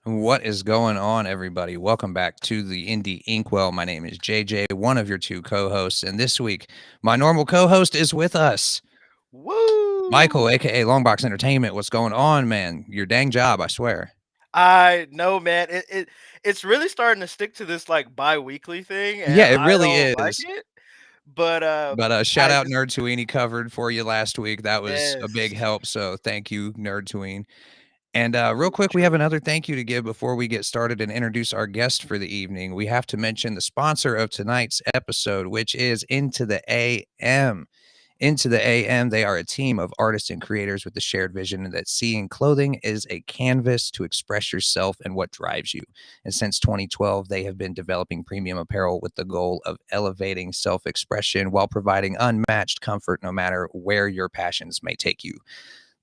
What is going on, everybody? Welcome back to the Indie Inkwell. My name is JJ, one of your two co-hosts, and this week, my normal co-host is with us, Michael, Woo! aka Longbox Entertainment. What's going on, man? Your dang job, I swear. I know, man. It's really starting to stick to this like bi-weekly thing, Yeah, and it I really don't like is. it. But But shout I out just Nerd Tweenie covered for you last week. That was a big yes, help. So thank you, Nerd Tween. And real true, quick, we have true. another thank you to give before we get started and introduce our guest for the evening. We have to mention the sponsor of tonight's episode, which is Into the AM. Into the AM, they are a team of artists and creators with the shared vision that seeing clothing is a canvas to express yourself and what drives you. And since 2012, they have been developing premium apparel with the goal of elevating self expression while providing unmatched comfort no matter where your passions may take you.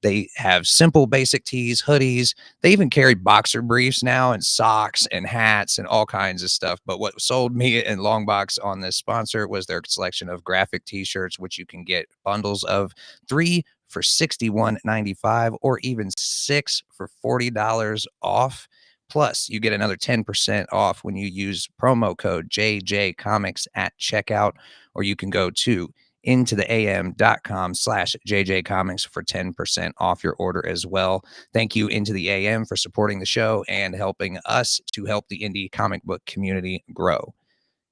They have simple, basic tees, hoodies. They even carry boxer briefs now and socks and hats and all kinds of stuff. But what sold me and Longbox on this sponsor was their selection of graphic t-shirts, which you can get bundles of 3 for $61.95 or even 6 for $40 off. Plus, you get another 10% off when you use promo code JJ Comics at checkout, or you can go to intotheam.com/JJ Comics for 10% off your order as well. Thank you, Into the AM, for supporting the show and helping us to help the indie comic book community grow.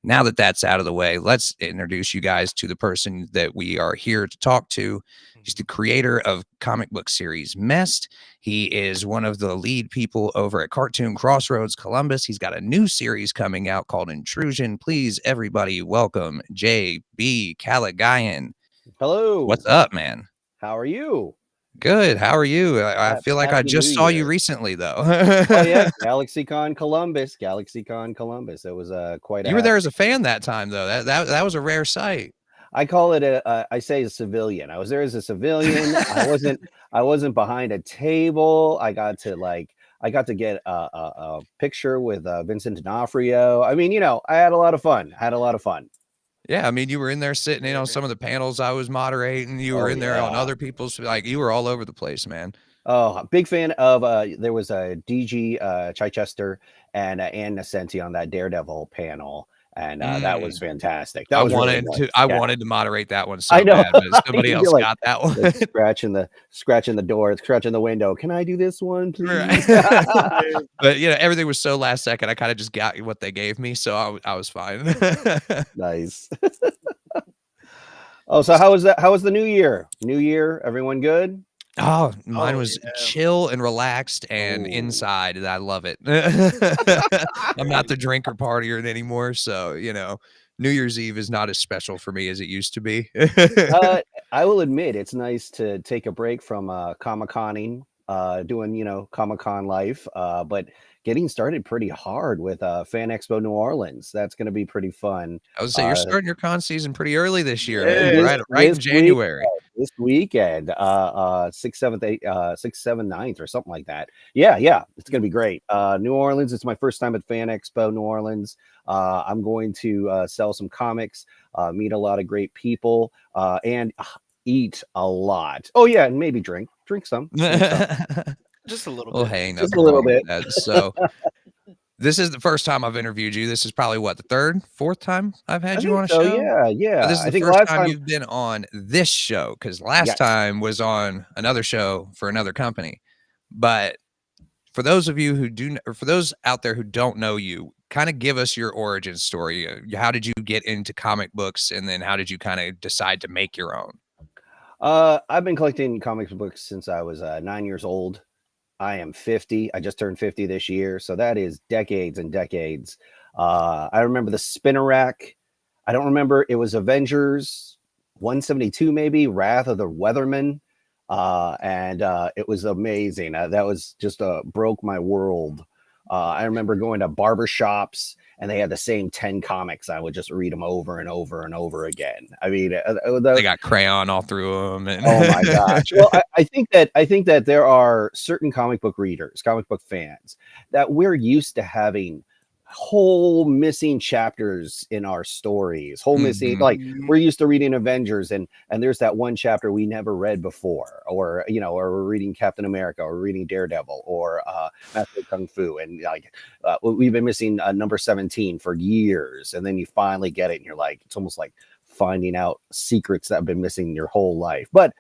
Now that that's out of the way, let's introduce you guys to the person that we are here to talk to. He's the creator of comic book series Mest. He is one of the lead people over at Cartoon Crossroads Columbus. He's got a new series coming out called Intrusion. Please, everybody, welcome J.B. Kalagayan. Hello. What's up, man? How are you? Good. How are you? I feel like I Happy New just saw you Year. recently, though. Oh yeah, GalaxyCon Columbus. GalaxyCon Columbus. It was quite a You were happy. there as a fan that time, though. That was a rare sight. I call it I say a civilian. I was there as a civilian. I wasn't behind a table. I got to get a picture with Vincent D'Onofrio. I mean, I had a lot of fun. Yeah, I mean, you were in there sitting in on Yeah. some of the panels I was moderating. You were Oh in there on yeah. other people's, like, you were all over the place, man. Oh, big fan of there was a DG Chichester and Ann Nesenti on that Daredevil panel, and that was Mm. fantastic. That was really nice. I Yeah, wanted to moderate that one I so know. bad, but somebody You'd be else got that one. like scratching the door, scratching the window. Can I do this one, Right. please? But, everything was so last second, I kinda just got what they gave me, so I was fine. Nice. Oh, so how was that? How was the new year? New year, everyone good? Oh, mine Oh was yeah. chill and relaxed and Oh, inside, and I love it. I'm not the drinker partier anymore, so, New Year's Eve is not as special for me as it used to be. uh, I will admit it's nice to take a break from Comic-Conning, doing Comic-Con life, but getting started pretty hard with Fan Expo New Orleans. That's going to be pretty fun. I would say you're Uh, starting your con season pretty early this year, man, Yes. right in this January. this weekend, 6th, 7th, 8th, 6th, 7th, 9th, or something like that. Yeah, yeah, it's gonna be great. New Orleans, it's my first time at Fan Expo New Orleans. I'm going to sell some comics, meet a lot of great people, and eat a lot. Oh yeah, and maybe drink some, drink some, Just a little Well, bit. hey, just nothing a little wrong with bit. that. So, this is the first time I've interviewed you. This is probably what, the third, fourth time I've I had you think on a so. show? Yeah, But yeah. this is I the think first last time time, you've been on this show because last yes. time was on another show for another company. But for those of you who do, or for those out there who don't know you, kind of give us your origin story. How did you get into comic books, and then how did you kind of decide to make your own? I've been collecting comics books since I was 9 years old. I am 50. I just turned 50 this year. So that is decades and decades. I remember the spinner rack. I don't remember. It was Avengers 172, maybe Wrath of the Weatherman. And it was amazing. That was just broke my world. I remember going to barber shops and they had the same 10 comics. I would just read them over and over and over again. I mean, They got crayon all through them, oh my and gosh. Well, I think that there are certain comic book readers, comic book fans, that we're used to having whole missing chapters in our stories, whole missing, like we're used to reading Avengers and there's that one chapter we never read before, or or we're reading Captain America, or reading Daredevil, or Master Kung Fu, and like we've been missing number 17 for years, and then you finally get it and you're like, it's almost like finding out secrets that have been missing your whole life. But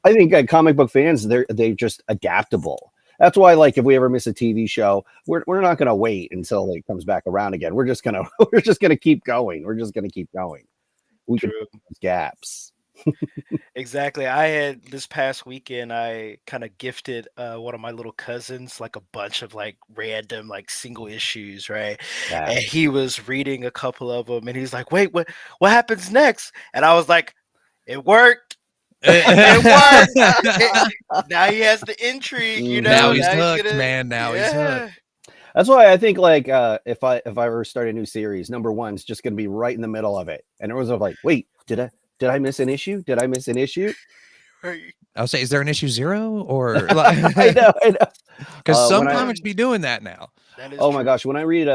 I think comic book fans, they're just adaptable. That's why, like, if we ever miss a TV show, we're not going to wait until it comes back around again. We're just gonna keep going. We're just gonna keep going. We can fill those gaps. Exactly. I had this past weekend, I kind of gifted one of my little cousins like a bunch of like random like single issues, right? Yeah. And he was reading a couple of them, and he's like, "Wait, what happens next?" And I was like, "It worked." It worked. Now he has the intrigue, you know. Now he's hooked, man. Now he's hooked. That's why I think, like, if I ever start a new series, number one's just going to be right in the middle of it, and everyone's like, "Wait, did I miss an issue? Did I miss an issue?" I'll say, is there an issue 0 or? I know. Because some comics be doing that now. That is oh my gosh, when I read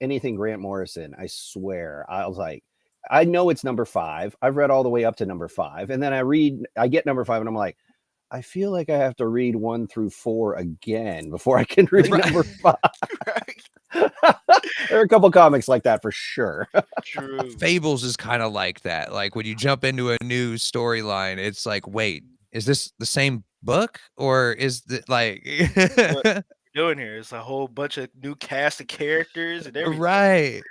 anything Grant Morrison, I swear I was like, I know it's number 5. I've read all the way up to number 5, and then I get number 5, and I'm like, I feel like I have to read 1 through 4 again before I can read number 5. There are a couple comics like that for sure. True. Fables is kind of like that. Like when you jump into a new storyline, it's like, wait, is this the same book, or is it like what we're doing here? It's a whole bunch of new cast of characters and everything. right?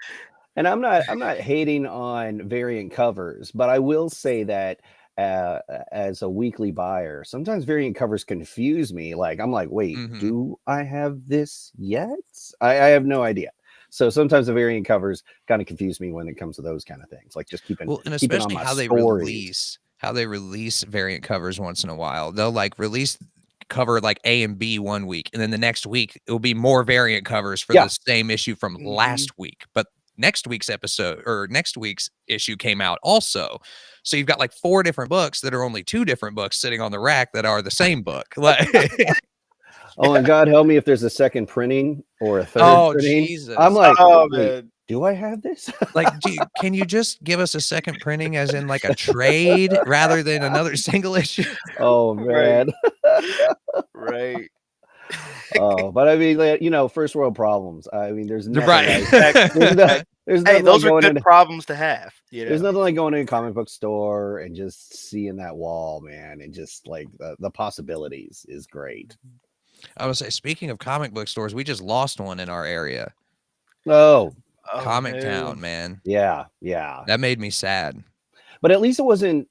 And I'm not hating on variant covers, but I will say that as a weekly buyer, sometimes variant covers confuse me. Like, I'm like, wait, do I have this yet? I have no idea. So sometimes the variant covers kind of confuse me when it comes to those kind of things. Like just keeping and keeping especially on my how stories. they release variant covers once in a while. They'll like release cover like A and B one week, and then the next week it will be more variant covers for the same issue from last week. But next week's episode or next week's issue came out also. So you've got like 4 different books that are only 2 different books sitting on the rack that are the same book. Like, oh, and God help me if there's a second printing or a third printing. Jesus. I'm like, man. Do I have this? Like, can you just give us a second printing as in like a trade rather than another single issue? Oh, man. Right. But I mean, first world problems. I mean, there's nothing right. Hey, those are good problems to have. There's nothing like going to a comic book store and just seeing that wall, man, and just like the possibilities is great. I would say, speaking of comic book stores, we just lost one in our area. Oh, Comic Town, man. Yeah. That made me sad. But at least it wasn't.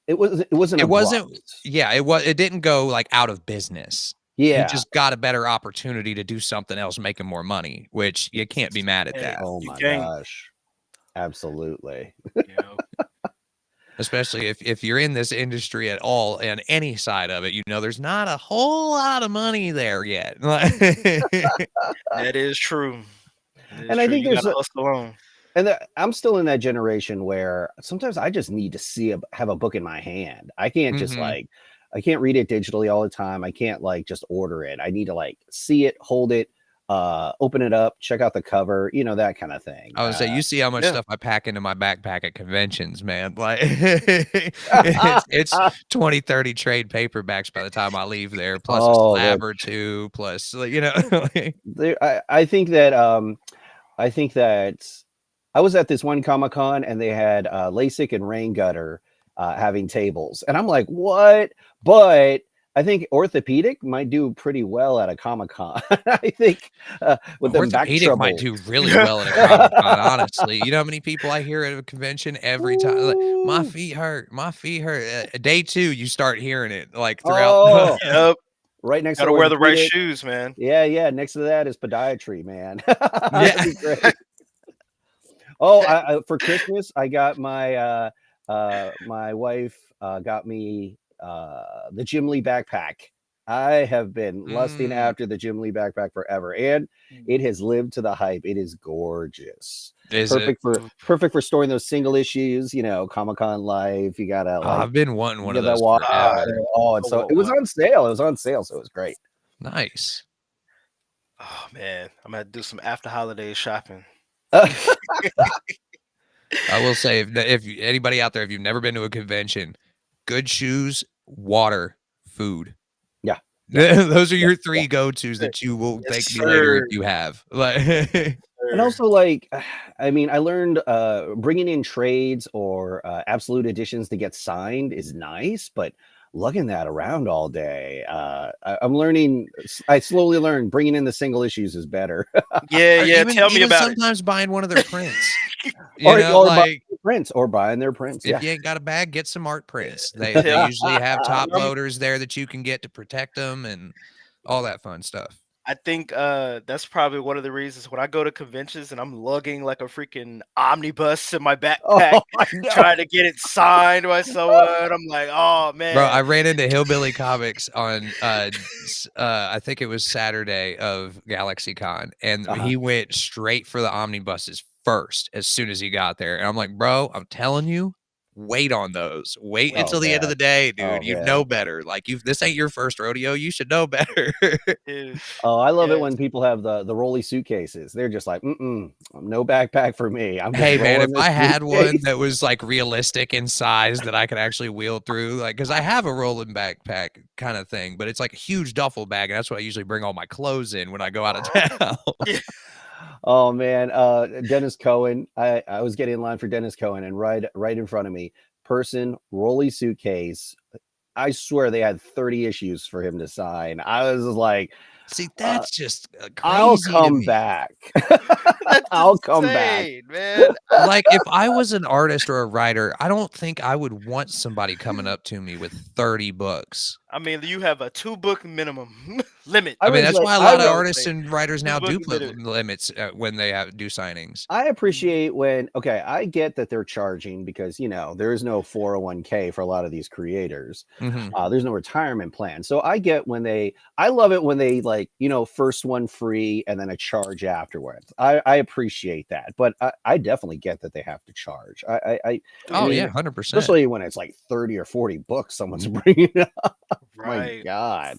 It wasn't. Yeah, it didn't go like out of business. Yeah, he just got a better opportunity to do something else, making more money, which you can't be mad at that. Oh my gosh, absolutely. Especially if you're in this industry at all and any side of it, there's not a whole lot of money there yet. That is true. And I think there's I'm still in that generation where sometimes I just need to have a book in my hand. I can't just I can't read it digitally all the time. I can't like just order it. I need to like see it, hold it, open it up, check out the cover, that kind of thing. I would say, you see how much stuff I pack into my backpack at conventions, man. Like it's 20, 30 trade paperbacks by the time I leave there, plus a slab or 2, plus I think that I was at this one Comic-Con and they had LASIK and rain gutter having tables, and I'm like, what? But I think orthopedic might do pretty well at a Comic-Con. I think with the orthopedic might do really well at a Comic-Con. Honestly, you know how many people I hear at a convention every time, like, my feet hurt. Day 2, you start hearing it like throughout. Yep. Right next. Gotta wear the right shoes, man. Yeah. Next to that is podiatry, man. Yeah. Great. Oh, for Christmas, I got my my wife got me the Jim Lee backpack. I have been lusting after the Jim Lee backpack forever, and it has lived to the hype. It is gorgeous. Perfect for storing those single issues, Comic-Con Life. You gotta I've been wanting one of those forever. And so it was on sale. So it was great. Nice. Oh man, I'm gonna do some after holiday shopping. I will say, if anybody out there, if you've never been to a convention, good shoes, water, food. Yeah. Those are Yeah, your yeah. three go-tos that you will Yes, thank me later if sir. you have. Like, And Sir. also, like, I mean, I learned bringing in trades or absolute editions to get signed is nice, but lugging that around all day, I'm learning. I slowly learned bringing in the single issues is better. Yeah, or yeah. Tell me even about it. sometimes buying one of their prints. or buying Like their prints or buying their prints. if Yeah. you ain't got a bag, get some art prints. They Tell usually have top I'm- loaders there that you can get to protect them and all that fun stuff. I think that's probably one of the reasons when I go to conventions and I'm lugging like a freaking omnibus in my backpack, Oh, I know. trying to get it signed by someone. I'm like, oh Bro, I man. ran into Hillbilly Comics on I think it was Saturday of GalaxyCon, and Uh-huh. he went straight for the omnibuses first as soon as he got there. And I'm like, bro, I'm telling you, wait on those. Wait Oh, until the end of man. the day, dude. Oh, You man. know better. Like this ain't your first rodeo. You should know better. Dude. Oh, I love it Yes. when people have the rolly suitcases. They're just like, no backpack for me. I'm just Hey man, if rolling I this had one suitcase. that was like realistic in size that I could actually wheel through, like, because I have a rolling backpack kind of thing, but it's like a huge duffel bag, and that's what I usually bring all my clothes in when I go out of town. Oh man, Dennis Cohen. I was getting in line for Dennis Cohen, and right in front of me, person, rolly suitcase. I swear they had 30 issues for him to sign. I was just like, See, that's just I'll crazy to come me. back. That's I'll come back. insane, man. Like, if I was an artist or a writer, I don't think I would want somebody coming up to me with 30 books. I mean, you have a 2-book minimum limit. I I mean, was that's like, why a I lot of was artists and writers now 2 book do put minute. limits when they do signings. I appreciate when, okay, I get that they're charging because, there is no 401k for a lot of these creators. Mhm. There's no retirement plan. So I get I love it when they like, first one free and then a charge afterwards. I appreciate that. But I definitely get that they have to charge. I Oh, mean, yeah, 100%. especially when it's like 30 or 40 books someone's bringing up. My Right. God.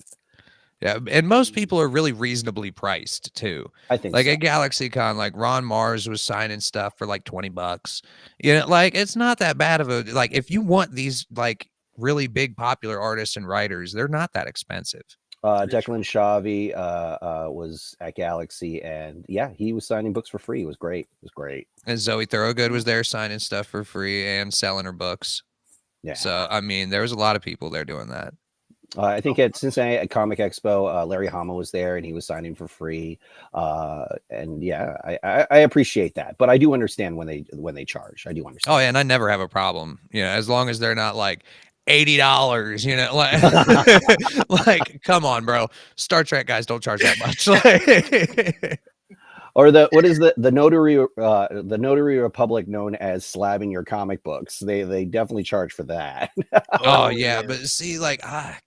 Yeah, and most people are really reasonably priced too. I think Like so. at GalaxyCon, like Ron Mars was signing stuff for like $20. Like it's not that bad of a like if you want these like really big popular artists and writers, they're not that expensive. Declan Shavy was at Galaxy, and yeah, he was signing books for free. It was great. It was great. And Zoe Thorogood was there signing stuff for free and selling her books. Yeah. So I mean, there was a lot of people there doing that. I think at Cincinnati at Comic Expo, Larry Hama was there, and he was signing for free. And yeah, I appreciate that, but I do understand when they charge. I do understand. Oh yeah, and I never have a problem. As long as they're not like $80. Like like come on, bro. Star Trek guys don't charge that much. Like, Or what is the Notary Republic known as slabbing your comic books? They definitely charge for that. oh yeah, but see, like I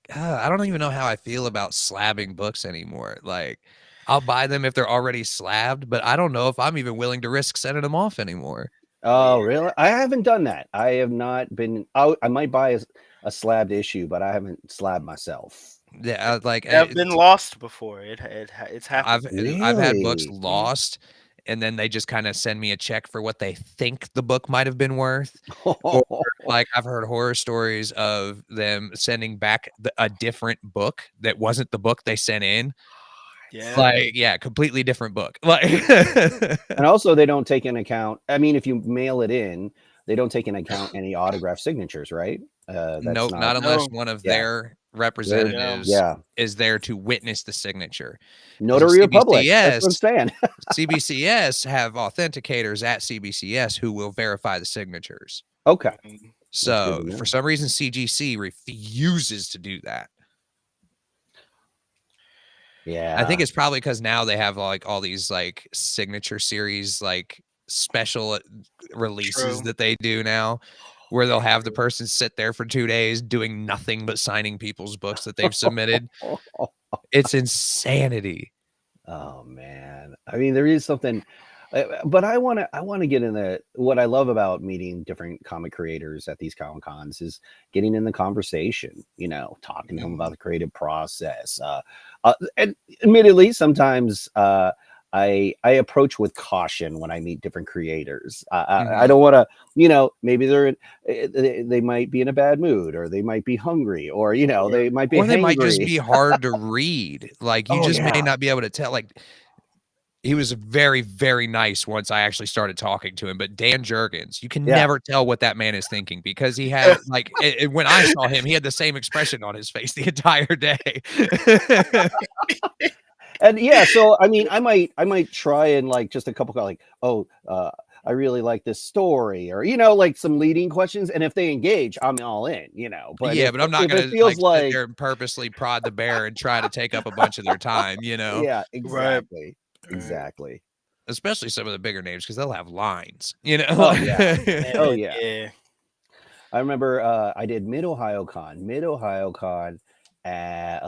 don't even know how I feel about slabbing books anymore. Like I'll buy them if they're already slabbed, but I don't know if I'm even willing to risk sending them off anymore. Oh, really? I haven't done that. I have not been. I might buy a slabbed issue, but I haven't slabbed myself. Yeah, like I've been lost before. It's happened. I've had books Really? lost, and then they just kind of send me a check for what they think the book might have been worth. Or like I've heard horror stories of them sending back a different book that wasn't the book they sent in. Yeah. Like, yeah, completely different book. Like, And also, they don't take into account. I mean, if you mail it in, they don't take into account any autograph signatures, right? That's nope, not unless one of Yeah. their representatives Yeah. is there to witness the signature. Notary Republic. That's what I'm saying. CBCS have authenticators at CBCS who will verify the signatures. Okay. So good to for know. some reason, CGC refuses to do that. Yeah. I think it's probably because now they have like all these like signature series, like special releases True. that they do now, where they'll have the person sit there for 2 days doing nothing but signing people's books that they've submitted. It's insanity. Oh man. I mean, there is something. But I want to get in the what I love about meeting different comic creators at these Comic Cons is getting in the conversation, talking to them about the creative process. And admittedly, sometimes I approach with caution when I meet different creators. I don't want to, maybe they might be in a bad mood, or they might be hungry, or they might be, or they might just be hard to read. Like you just may not be able to tell. Like he was very, very nice once I actually started talking to him. But Dan Jurgens, you can never tell what that man is thinking, because he had like when I saw him, he had the same expression on his face the entire day. And so I mean, I might try and like just a couple like, I really like this story, or like some leading questions, and if they engage, I'm all in, But but I'm not gonna sit there and purposely prod the bear and try to take up a bunch of their time, Yeah, exactly. Right. Exactly. Especially some of the bigger names, because they'll have lines, Oh yeah. Oh yeah. Yeah. I remember I did Mid Ohio Con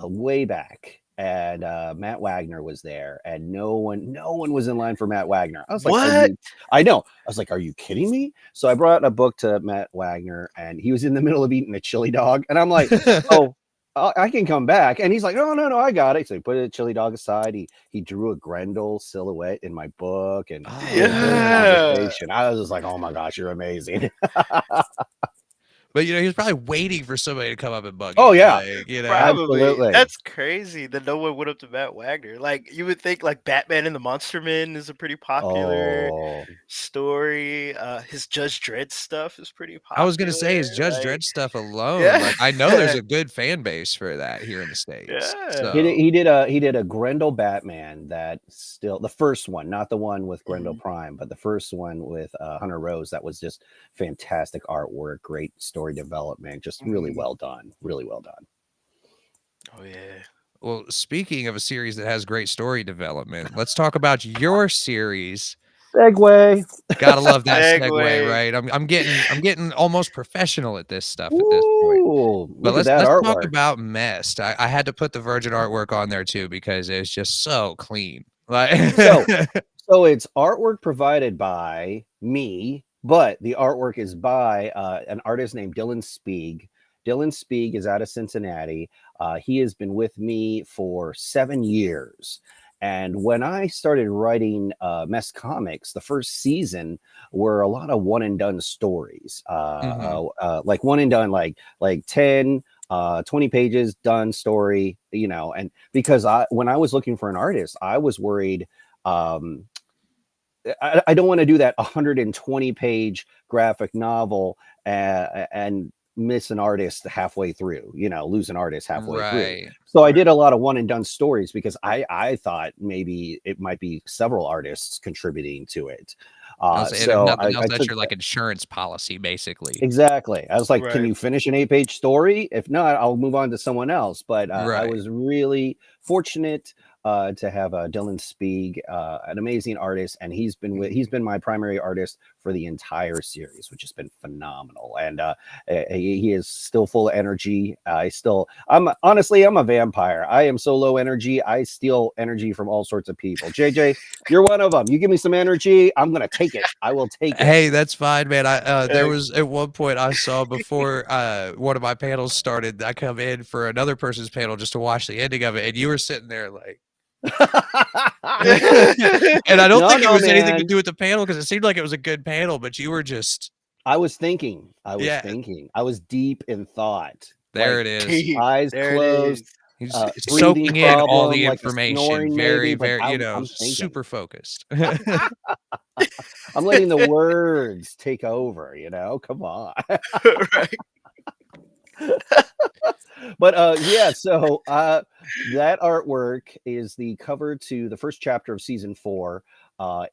way back, and Matt Wagner was there, and no one was in line for Matt Wagner. I was like, what? I know. I was like, are you kidding me? So I brought a book to Matt Wagner, and he was in the middle of eating a chili dog, and I'm like, oh, I can come back. And he's like, no, I got it. So he put a chili dog aside. He drew a Grendel silhouette in my book, and conversation. I was just like, oh my gosh, you're amazing. But he was probably waiting for somebody to come up and bug him. Oh yeah, probably. Absolutely. That's crazy that no one went up to Matt Wagner. Like you would think, like Batman and the Monster Men is a pretty popular story. His Judge Dredd stuff is pretty popular. I was gonna say his Judge Dredd stuff alone. Yeah. Like I know there's a good fan base for that here in the States. Yeah. So. He did a Grendel Batman, that still the first one, not the one with Grendel Prime, but the first one with Hunter Rose. That was just fantastic artwork, great story development, just really well done. Oh yeah. Well, speaking of a series that has great story development, let's talk about your series. Segue. Gotta love that segue, right? I'm getting almost professional at this stuff at this point. But let's talk about Mest. I had to put the Virgin artwork on there too, because it's just so clean. Like so it's artwork provided by me, but the artwork is by an artist named Dylan Spieg. Dylan Spieg is out of Cincinnati. He has been with me for 7 years. And when I started writing Mest comics, the first season were a lot of one and done stories, like one and done, like 10, 20 pages done story, and because when I was looking for an artist, I was worried. I don't want to do that 120 page graphic novel and miss an artist halfway through, lose an artist halfway through. So I did a lot of one and done stories, because I thought maybe it might be several artists contributing to it. So nothing else, that's your like insurance policy, basically. Exactly. I was like, can you finish an 8-page story? If not, I'll move on to someone else. But I was really fortunate to have Dylan Spieg, an amazing artist, and he's been my primary artist for the entire series, which has been phenomenal. And he is still full of energy. I'm a vampire. I am so low energy. I steal energy from all sorts of people. JJ, you're one of them. You give me some energy, I'm gonna take it. I will take it. Hey, that's fine, man. There was at one point I saw before one of my panels started, I come in for another person's panel just to watch the ending of it, and you were sitting there like and I don't think it was anything to do with the panel, because it seemed like it was a good panel, but you were just I was thinking. I was deep in thought. There it is. Eyes closed. He's soaking in all the like information, very, super focused. I'm letting the words take over, come on. Right. But so that artwork is the cover to the first chapter of season 4.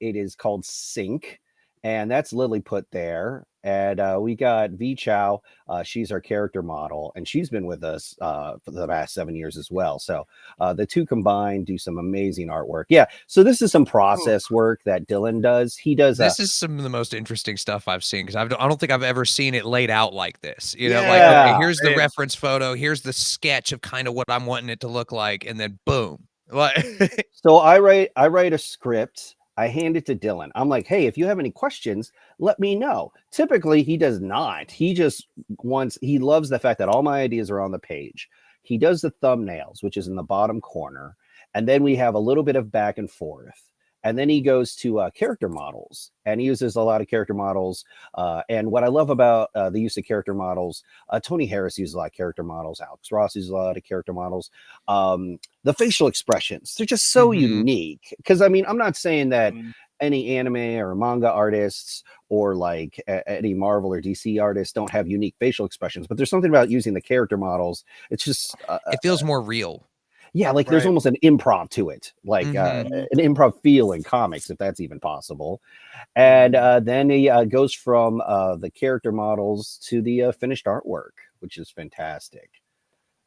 It is called Sync, and that's Lily put there. And we got V Chow. She's our character model, and she's been with us for the past 7 years as well. So the two combined do some amazing artwork. Yeah. So this is some process work that Dylan does. He does. This is some of the most interesting stuff I've seen, because I don't think I've ever seen it laid out like this. Like, okay, here's the reference photo, here's the sketch of kind of what I'm wanting it to look like, and then boom. So I write a script. I hand it to Dylan. I'm like, hey, if you have any questions, let me know. Typically, he does not. He just he loves the fact that all my ideas are on the page. He does the thumbnails, which is in the bottom corner. And then we have a little bit of back and forth. And then he goes to character models, and he uses a lot of character models. And what I love about the use of character models, Tony Harris uses a lot of character models. Alex Ross uses a lot of character models. The facial expressions, they're just so unique. Because, I mean, I'm not saying that any anime or manga artists or like any Marvel or DC artists don't have unique facial expressions, but there's something about using the character models. It's just... it feels more real. Yeah, like there's almost an improv to it, like an improv feel in comics, if that's even possible. And then he goes from the character models to the finished artwork, which is fantastic.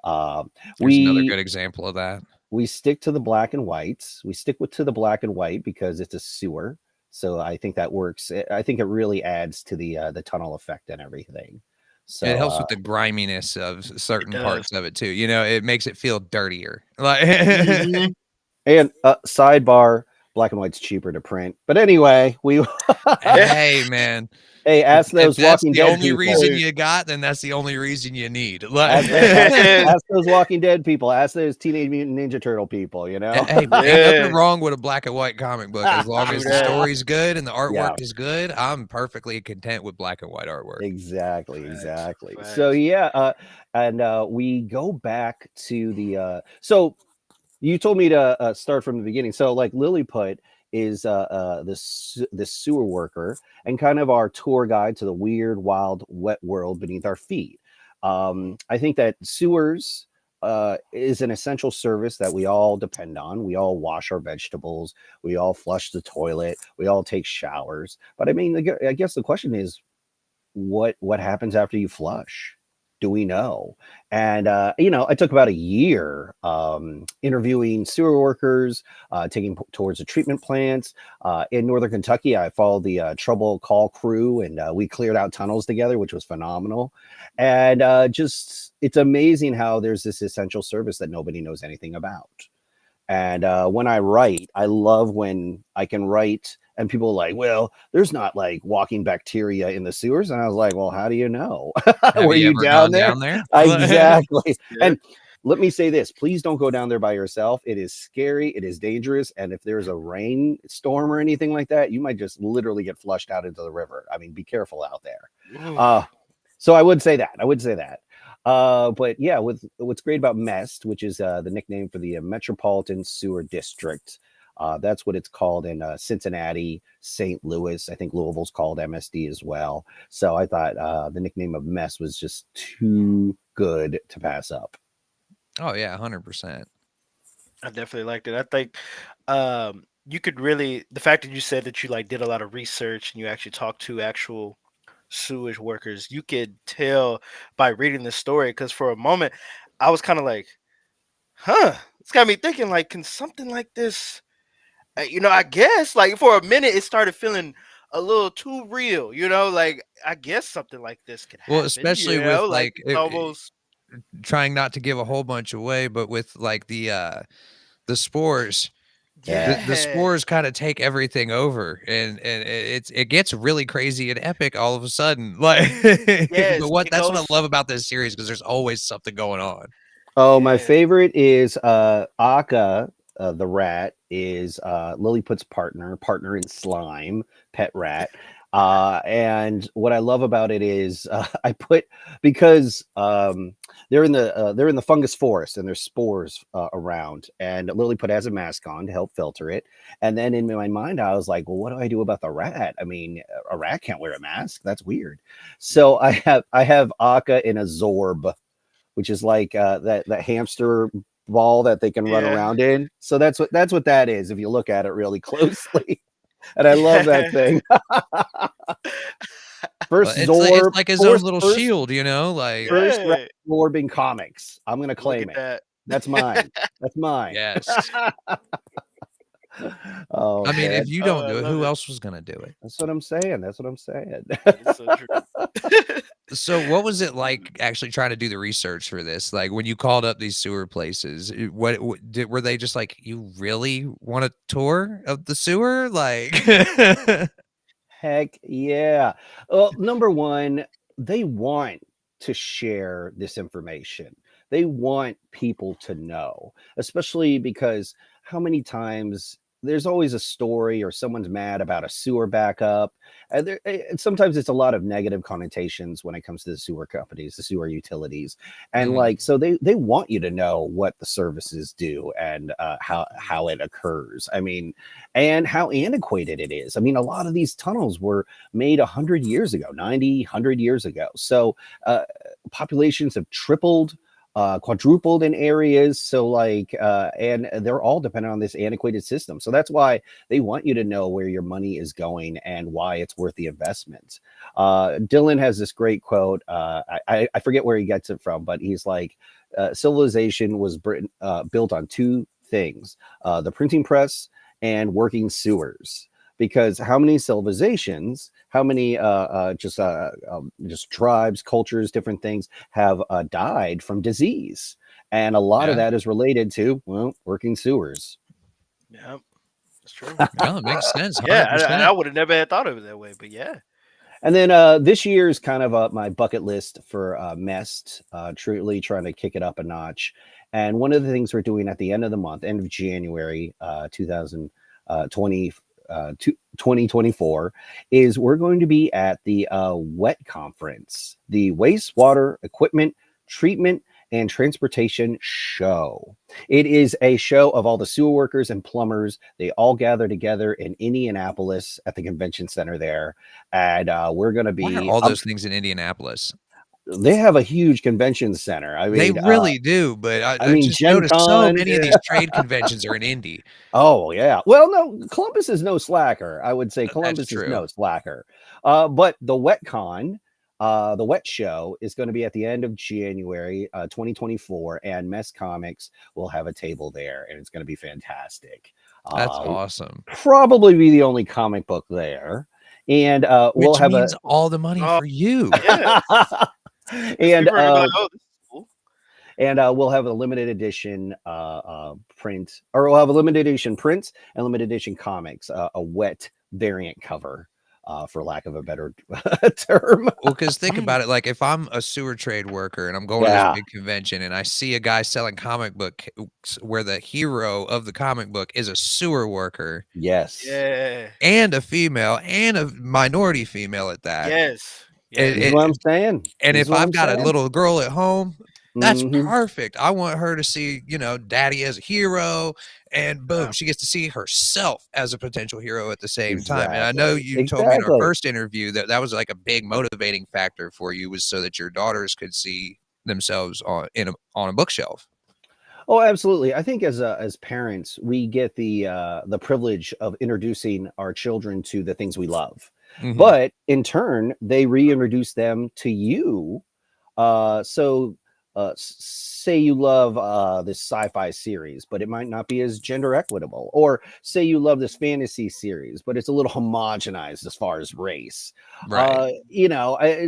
There's another good example of that. We stick to the black and whites. We stick to the black and white because it's a sewer. So I think that works. I think it really adds to the tunnel effect and everything. So it helps with the griminess of certain parts of it too. You know, it makes it feel dirtier. Like and sidebar, black and white's cheaper to print. But anyway, hey man. Hey, ask those Walking Dead people. That's the only reason you got, then that's the only reason you need. Ask those Walking Dead people. Ask those Teenage Mutant Ninja Turtle people, you know? Hey, ain't nothing wrong with a black and white comic book. As long as the story's good and the artwork is good, I'm perfectly content with black and white artwork. Exactly. So, yeah, and we go back to the... so, you told me to start from the beginning. So, like Lilliput is this sewer worker and kind of our tour guide to the weird, wild, wet world beneath our feet. I think that sewers is an essential service that we all depend on. We all wash our vegetables. We all flush the toilet. We all take showers. But I mean, I guess the question is, what happens after you flush? Do we know? And, I took about a year interviewing sewer workers, taking towards the treatment plants. In Northern Kentucky, I followed the Trouble Call crew, and we cleared out tunnels together, which was phenomenal. And it's amazing how there's this essential service that nobody knows anything about. And when I write, I love when I can write and people are like, well, there's not like walking bacteria in the sewers. And I was like, well, how do you know? Were you down there? Exactly. And let me say this, please don't go down there by yourself. It is scary. It is dangerous. And if there's a rainstorm or anything like that, you might just literally get flushed out into the river. I mean, be careful out there. So I would say that. But yeah, what's great about MEST, which is the nickname for the Metropolitan Sewer District, that's what it's called in Cincinnati, St. Louis. I think Louisville's called MSD as well. So I thought the nickname of MEST was just too good to pass up. Oh yeah, 100%. I definitely liked it. I think you could really, the fact that you said that you like did a lot of research and you actually talked to actual sewage workers, you could tell by reading the story, because for a moment I was kind of like, it's got me thinking, like, can something like this, I guess, like, for a minute it started feeling a little too real, like, I guess something like this could happen. Well, especially with like almost trying not to give a whole bunch away, but with like the spores. Yeah. The spores kind of take everything over, and it gets really crazy and epic all of a sudden. Like, but that's what I love about this series, because there's always something going on. Oh, my favorite is Akka, the rat, is Lilliput's partner in slime, pet rat. And what I love about it is because they're in the fungus forest and there's spores around, and Lilliput has a mask on to help filter it. And then in my mind, I was like, well, what do I do about the rat? I mean, a rat can't wear a mask. That's weird. So I have Akka in a Zorb, which is like that hamster ball that they can run around in. So that's what that is if you look at it really closely. And I love that thing. First Zorb, it's like his own little shield, like first Zorb in comics. I'm gonna claim it. That's mine. That's mine. Yes. Oh, I mean, if you don't do it, who else was gonna do it? That's what I'm saying. It's so true. So what was it like actually trying to do the research for this? Like when you called up these sewer places, were they just like, you really want a tour of the sewer? Like, Heck yeah. Well, number one, they want to share this information. They want people to know, especially because how many times there's always a story or someone's mad about a sewer backup. And sometimes it's a lot of negative connotations when it comes to the sewer companies, the sewer utilities. And Mhm. like, so they want you to know what the services do and how it occurs. I mean, and how antiquated it is. I mean, a lot of these tunnels were made 100 years ago, 90, 100 years ago. So populations have tripled, quadrupled in areas. So like, and they're all dependent on this antiquated system. So that's why they want you to know where your money is going and why it's worth the investment. Dylan has this great quote. I forget where he gets it from, but he's like, civilization was built on two things, the printing press and working sewers. Because how many civilizations, how many just tribes, cultures, different things have died from disease, and a lot of Yeah. that is related to, well, working sewers. Yeah, that's true. Well, it makes sense. Yeah, I 100%. would have never had thought of it that way, but yeah. And then this year is kind of my bucket list for Mest, truly trying to kick it up a notch. And one of the things we're doing at the end of the month, end of January 2020, 2024, is we're going to be at the WET conference, the Wastewater Equipment Treatment and Transportation Show. It is a show of all the sewer workers and plumbers. They all gather together in Indianapolis at the convention center there. And we're going to Why are be, all those things in Indianapolis? they have a huge convention center. They really do, but I I mean, just Gen noticed so Con. many of these trade conventions are in Indy. Oh, yeah. Well, no, Columbus is no slacker. I would say That's Columbus is true. no slacker. But the WetCon, the Wet Show, is going to be at the end of January 2024, and Mess Comics will have a table there, and it's going to be fantastic. That's awesome. Probably be the only comic book there. And we'll Which have means all the money Oh, for you. yeah. and People are gonna be like, oh, this is cool. and we'll have a limited edition print, or we'll have a limited edition prints and limited edition comics, a wet variant cover, for lack of a better term. Well, because think about it, like if I'm a sewer trade worker and I'm going to this big convention and I see a guy selling comic book where the hero of the comic book is a sewer worker Yes. Yeah. and a female and a minority female at that. Yes. This is what I'm saying. And This is if what I've I'm got a saying. little girl at home, that's Mhm. perfect. I want her to see, you know, daddy as a hero, and boom, Yeah. she gets to see herself as a potential hero at the same time. And I know Exactly. you told me in our Exactly. first interview that that was like a big motivating factor for you, was so that your daughters could see themselves on a bookshelf. Oh, absolutely. I think as parents, we get the privilege of introducing our children to the things we love. Mhm. But in turn, they reintroduce them to you. Say you love this sci-fi series, but it might not be as gender equitable. Or say you love this fantasy series, but it's a little homogenized as far as race. Right.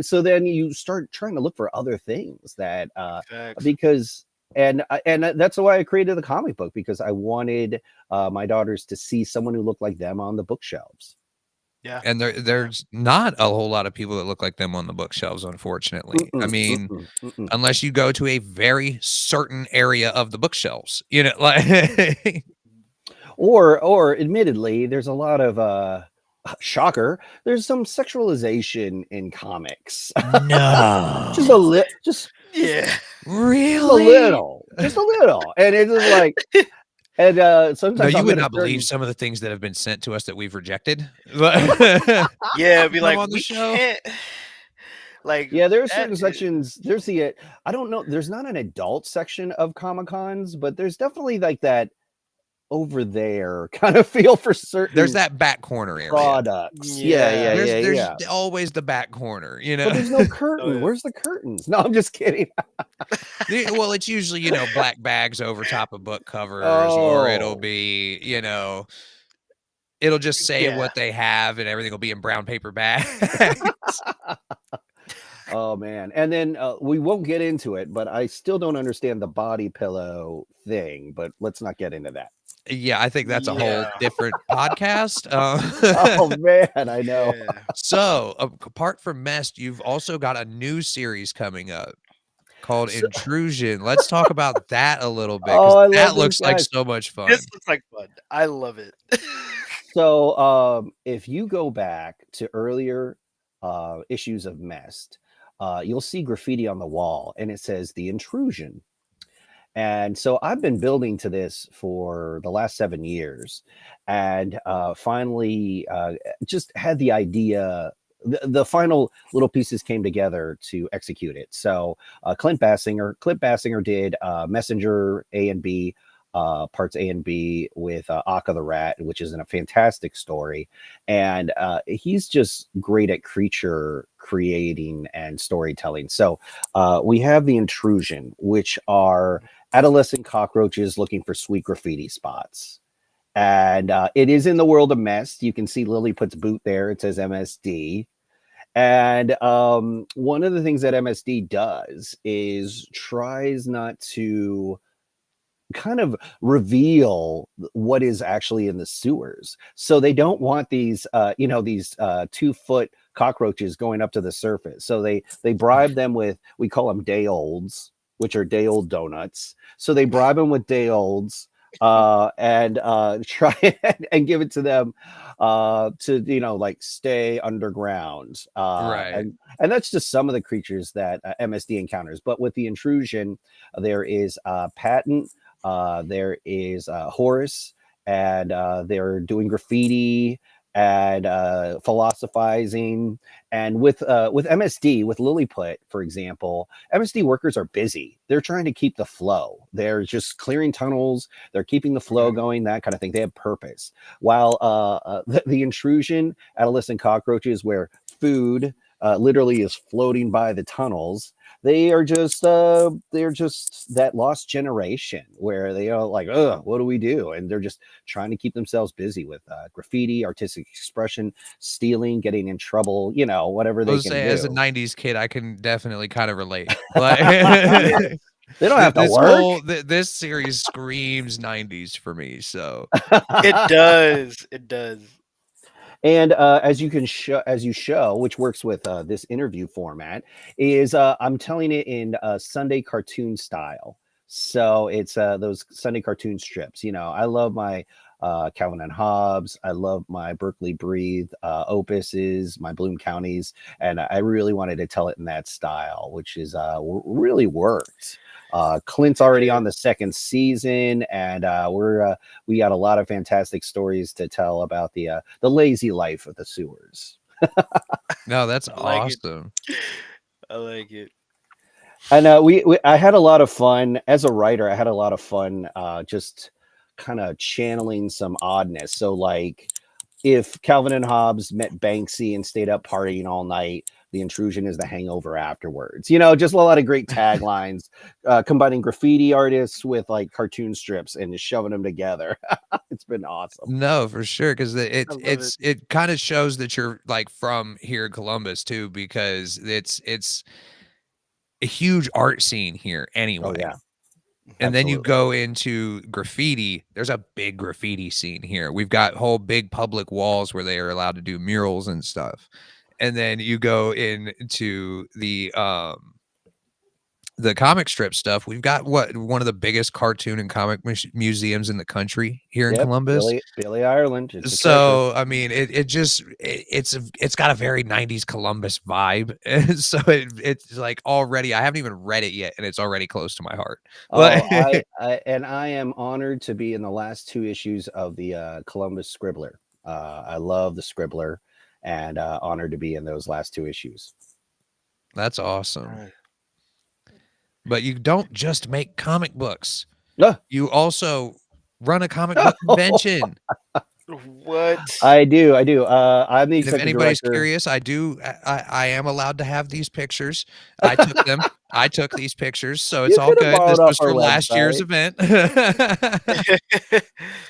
So then you start trying to look for other things that Facts. because and that's why I created the comic book, because I wanted my daughters to see someone who looked like them on the bookshelves. Yeah. And there's not a whole lot of people that look like them on the bookshelves, unfortunately. I mean, unless you go to a very certain area of the bookshelves, you know, like or admittedly, there's a lot of shocker, there's some sexualization in comics. no, just a little, just Yeah. really, just a little, and it's just like, and sometimes no, you I'm would in a not believe certain- some of the things that have been sent to us that we've rejected. Yeah. Be Come like, on the we show. can't. Like, Yeah, there are that certain is- sections. There's I don't know. There's not an adult section of Comic Cons, but there's definitely like that over there kind of feel for certain. There's that back corner area. products. Yeah. There's always the back corner, you know. But there's no curtain. yeah. Where's the curtains? No, I'm just kidding. Well, it's usually, you know, black bags over top of book covers, or it'll Oh. be, you know, it'll just say Yeah. what they have, and everything will be in brown paper bags. Oh man. And then we won't get into it, but I still don't understand the body pillow thing, but let's not get into that. Yeah, I think that's a whole Yeah. different podcast. Oh man, I know. Yeah. So, apart from Mest, you've also got a new series coming up called So, Intrusion. Let's talk about that a little bit oh, because I love that those looks like guys. so much fun. This looks like fun. I love it. So, if you go back to earlier issues of Mest, you'll see graffiti on the wall, and it says "The Intrusion." And so I've been building to this for the last 7 years, and finally just had the idea. The final little pieces came together to execute it. So Clint Bassinger did Messenger A and B, parts A and B with Akka the Rat, which is a fantastic story. And he's just great at creature creating and storytelling. So we have The Intrusion, which are adolescent cockroaches looking for sweet graffiti spots. And it is in the world of Mest. You can see Lily puts boot there. It says MSD. And one of the things that MSD does is tries not to kind of reveal what is actually in the sewers. So they don't want these, these 2-foot cockroaches going up to the surface. So they bribe them with, we call them day olds, which are day old donuts. So they bribe them with day olds and try and give it to them to like stay underground. Right. And that's just some of the creatures that MSD encounters. But with the Intrusion, there is Patent. There is Horace, and they're doing graffiti and philosophizing. And with MSD, with Lilliput, for example, MSD workers are busy. They're trying to keep the flow. They're just clearing tunnels. They're keeping the flow going, that kind of thing. They have purpose. While the Intrusion, adolescent cockroaches, where food literally is floating by the tunnels. They're just that lost generation where they are like, oh, what do we do? And they're just trying to keep themselves busy with graffiti, artistic expression, stealing, getting in trouble, whatever I they was can say, as a do. '90s kid, I can definitely kind of relate. Like, Yeah. They don't have to this work. this series screams '90s for me. So It does. It does. And as you show, which works with this interview format, is I'm telling it in Sunday cartoon style. So it's those Sunday cartoon strips. I love my Calvin and Hobbes. I love my Berkeley Breathe opuses, my Bloom Counties, and I really wanted to tell it in that style, which is really worked. Clint's already on the second season, and we got a lot of fantastic stories to tell about the lazy life of the sewers. no, that's I like it. awesome. I like it. And I had a lot of fun as a writer. I had a lot of fun just kind of channeling some oddness. So like if Calvin and Hobbes met Banksy and stayed up partying all night, the Intrusion is the hangover afterwards. Just a lot of great taglines, combining graffiti artists with like cartoon strips and just shoving them together. It's been awesome. No, for sure, because I love it. it kind of shows that you're like from here in Columbus too, because it's a huge art scene here Oh anyway. yeah, And then you absolutely. go into graffiti. There's a big graffiti scene here. We've got whole big public walls where they are allowed to do murals and stuff. And then you go into the comic strip stuff. We've got one of the biggest cartoon and comic museums in the country here in Yep, Columbus. Billy Ireland. It's a treasure. So I mean, it's got a very '90s Columbus vibe, and so it's like already. I haven't even read it yet, and it's already close to my heart. Oh, I am honored to be in the last 2 issues of the Columbus Scribbler. I love the Scribbler, and honored to be in those last 2 issues. That's awesome. But you don't just make comic books. Ah, You also run a comic book convention. What? I do. I'm the And if executive anybody's director. curious, I am allowed to have these pictures. I took them. I took these pictures, so it's You all could have good. This borrowed off was our for last year's website. event.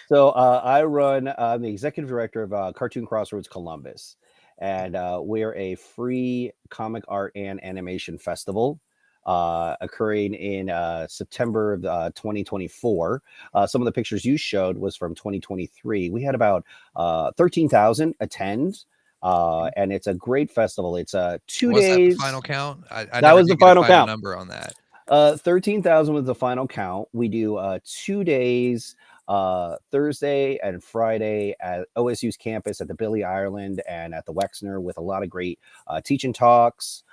So I'm the executive director of Cartoon Crossroads Columbus. and we're a free comic art and animation festival occurring in September of 2024. Some of the pictures you showed was from 2023. We had about 13,000 attend. And it's a great festival. It's 2 Was that the days. final count? I That never was the did get a final final count. number on that. 13,000 was the final count. We do 2 days, Thursday and Friday at OSU's campus at the Billy Ireland and at the Wexner with a lot of great teaching talks.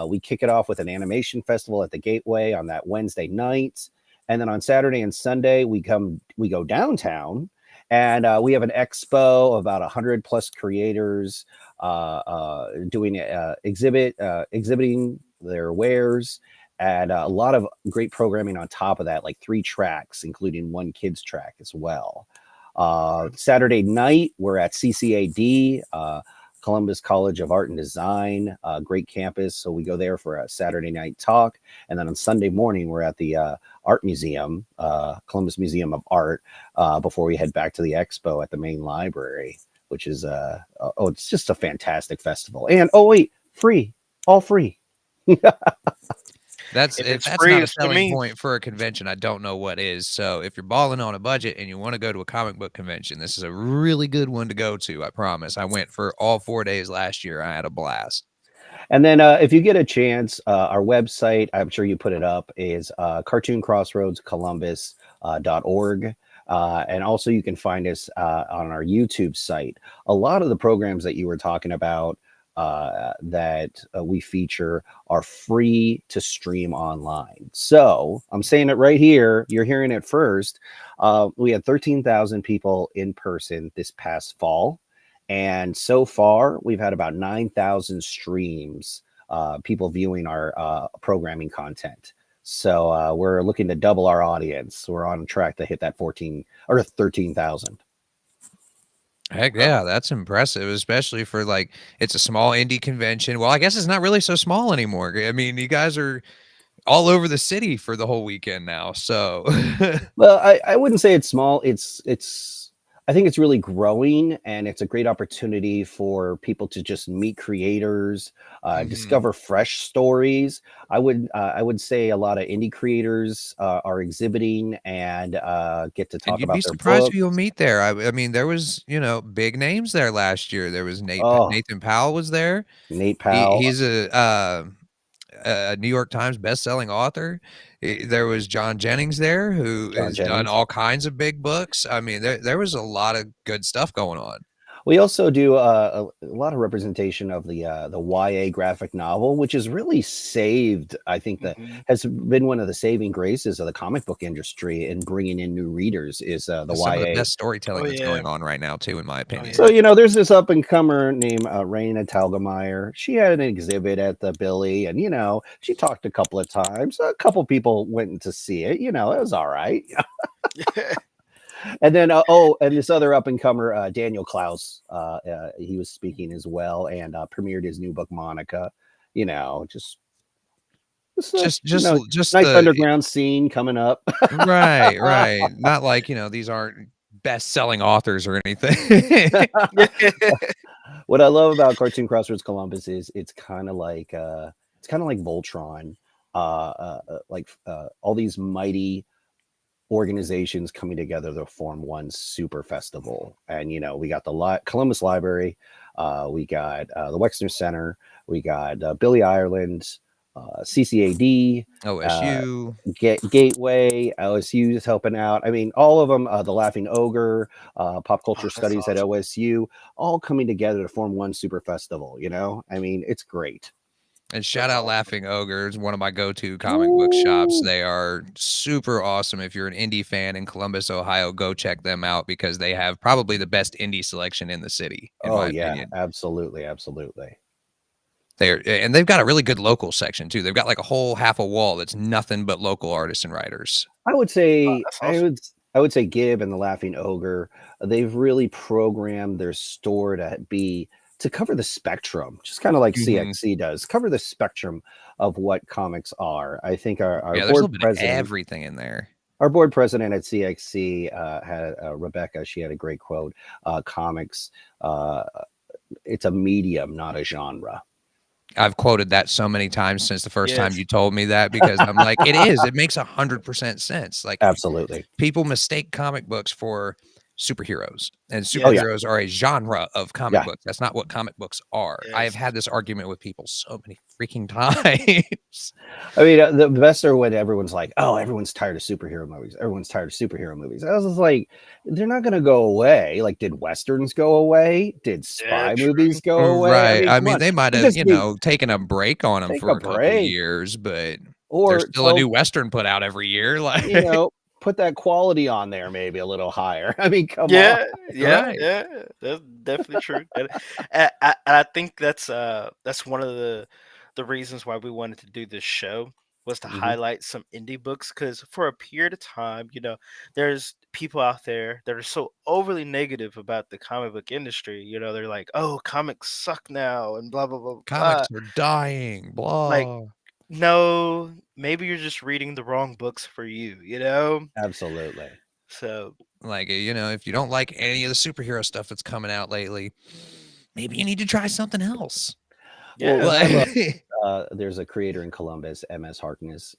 We kick it off with an animation festival at the Gateway on that Wednesday night. And then on Saturday and Sunday, we go downtown and we have an expo of about 100 plus creators doing exhibiting their wares, and a lot of great programming on top of that, like 3 tracks, including one kids track as well. Saturday night, we're at CCAD, Columbus College of Art and Design, great campus. So we go there for a Saturday night talk. And then on Sunday morning, we're at the Art Museum, Columbus Museum of Art, before we head back to the expo at the main library, which is, it's just a fantastic festival. And, free, all free. If If it's that's free, not a it's for selling me. point for a convention, I don't know what is. So if you're balling on a budget and you want to go to a comic book convention, this is a really good one to go to. I promise. I went for all 4 days last year. I had a blast. And then if you get a chance, our website, I'm sure you put it up, is cartooncrossroadscolumbus.org. And also you can find us on our YouTube site. A lot of the programs that you were talking about that we feature are free to stream online. So I'm saying it right here. You're hearing it first. We had 13,000 people in person this past fall. And so far, we've had about 9,000 streams, people viewing our programming content. So we're looking to double our audience. We're on track to hit that 14 or 13,000. Heck yeah, that's impressive, especially for like it's a small indie convention. Well, I guess it's not really so small anymore. I mean, you guys are all over the city for the whole weekend now. So Well, I wouldn't say it's small. I think it's really growing, and it's a great opportunity for people to just meet creators, Mhm. discover fresh stories. I would say a lot of indie creators are exhibiting and get to And talk you'd be about their surprised who books. you'll meet there. I mean, there was, big names there last year. There was Oh, Nathan Powell was there. Nate He Powell, he's a New York Times best-selling author. There was John Jennings there, who John has done Jennings. all kinds of big books. I mean, there was a lot of good stuff going on. We also do a lot of representation of the YA graphic novel, which is really saved. I think that Mhm. has been one of the saving graces of the comic book industry in bringing in new readers is the That's some of the YA. best storytelling Oh that's yeah. going on right now too, in my Oh opinion. So, yeah. there's this up and comer named Raina Talgemeyer. She had an exhibit at the Billy, and, she talked a couple of times. A couple people went to see it. It was all right. And then, and this other up and comer, Daniel Klaus, he was speaking as well and premiered his new book, Monica. Just, Just nice the underground scene coming up. right, right. Not like, these aren't best-selling authors or anything. What I love about Cartoon Crossroads Columbus is it's kind of like Voltron, all these mighty organizations coming together to form one super festival. And we got the Columbus Library, we got the Wexner Center, we got Billy Ireland, CCAD, OSU. Gateway, LSU is helping out. I mean, all of them, the Laughing Ogre, Pop Culture Oh, that's Studies at awesome. OSU, all coming together to form one super festival. I mean, it's great. And shout That's out awesome. Laughing Ogre. It's one of my go-to comic book shops. Ooh. They are super awesome. If you're an indie fan in Columbus, Ohio, go check them out because they have probably the best indie selection in the city, in Oh my yeah, opinion. absolutely, absolutely. They've got a really good local section too. They've got like a whole half a wall that's nothing but local artists and writers. I would Oh, say that's I awesome. would I would say Gib and the Laughing Ogre, they've really programmed their store to cover the spectrum, just kind of like Mhm. CXC does, cover the spectrum of what comics are. I think our Yeah, there's a board little bit of president everything in there. our board president at CXC had Rebecca. She had a great quote. Comics it's a medium, not a genre. I've quoted that so many times since the first time Yes. you told me that, because I'm like, it is. It makes 100% sense. Like, Absolutely. people mistake comic books for superheroes, and Oh yeah. superheroes are a genre of comic Yeah. books. That's not what comic books are. I have Yes. had this argument with people so many freaking times. I mean, the best are when everyone's like, "Oh, everyone's tired of superhero movies. Everyone's tired of superhero movies." I was just like, "They're not going to go away. Like, did westerns go away? Did Yeah, spy true. movies go away? I Right. mean, I come mean, on, they might you have, just need taken a break on them take a for a couple of break years, but there's or still a tell new western put out every year. you Like, know put that quality on there maybe a little higher." I mean, come on. Yeah, yeah, right. yeah. That's definitely true. And I think that's one of the reasons why we wanted to do this show was to Hmm. highlight some indie books because for a period of time, there's people out there that are so overly negative about the comic book industry. They're like, "Oh, comics suck now," and blah blah blah blah. Comics are dying, Like, blah. no, maybe you're just reading the wrong books for you, you know? Absolutely. So, Like, if you don't like any of the superhero stuff that's coming out lately, maybe you need to try something else. Well, yeah. and I love Like, there's a creator in Columbus, MS Harkness.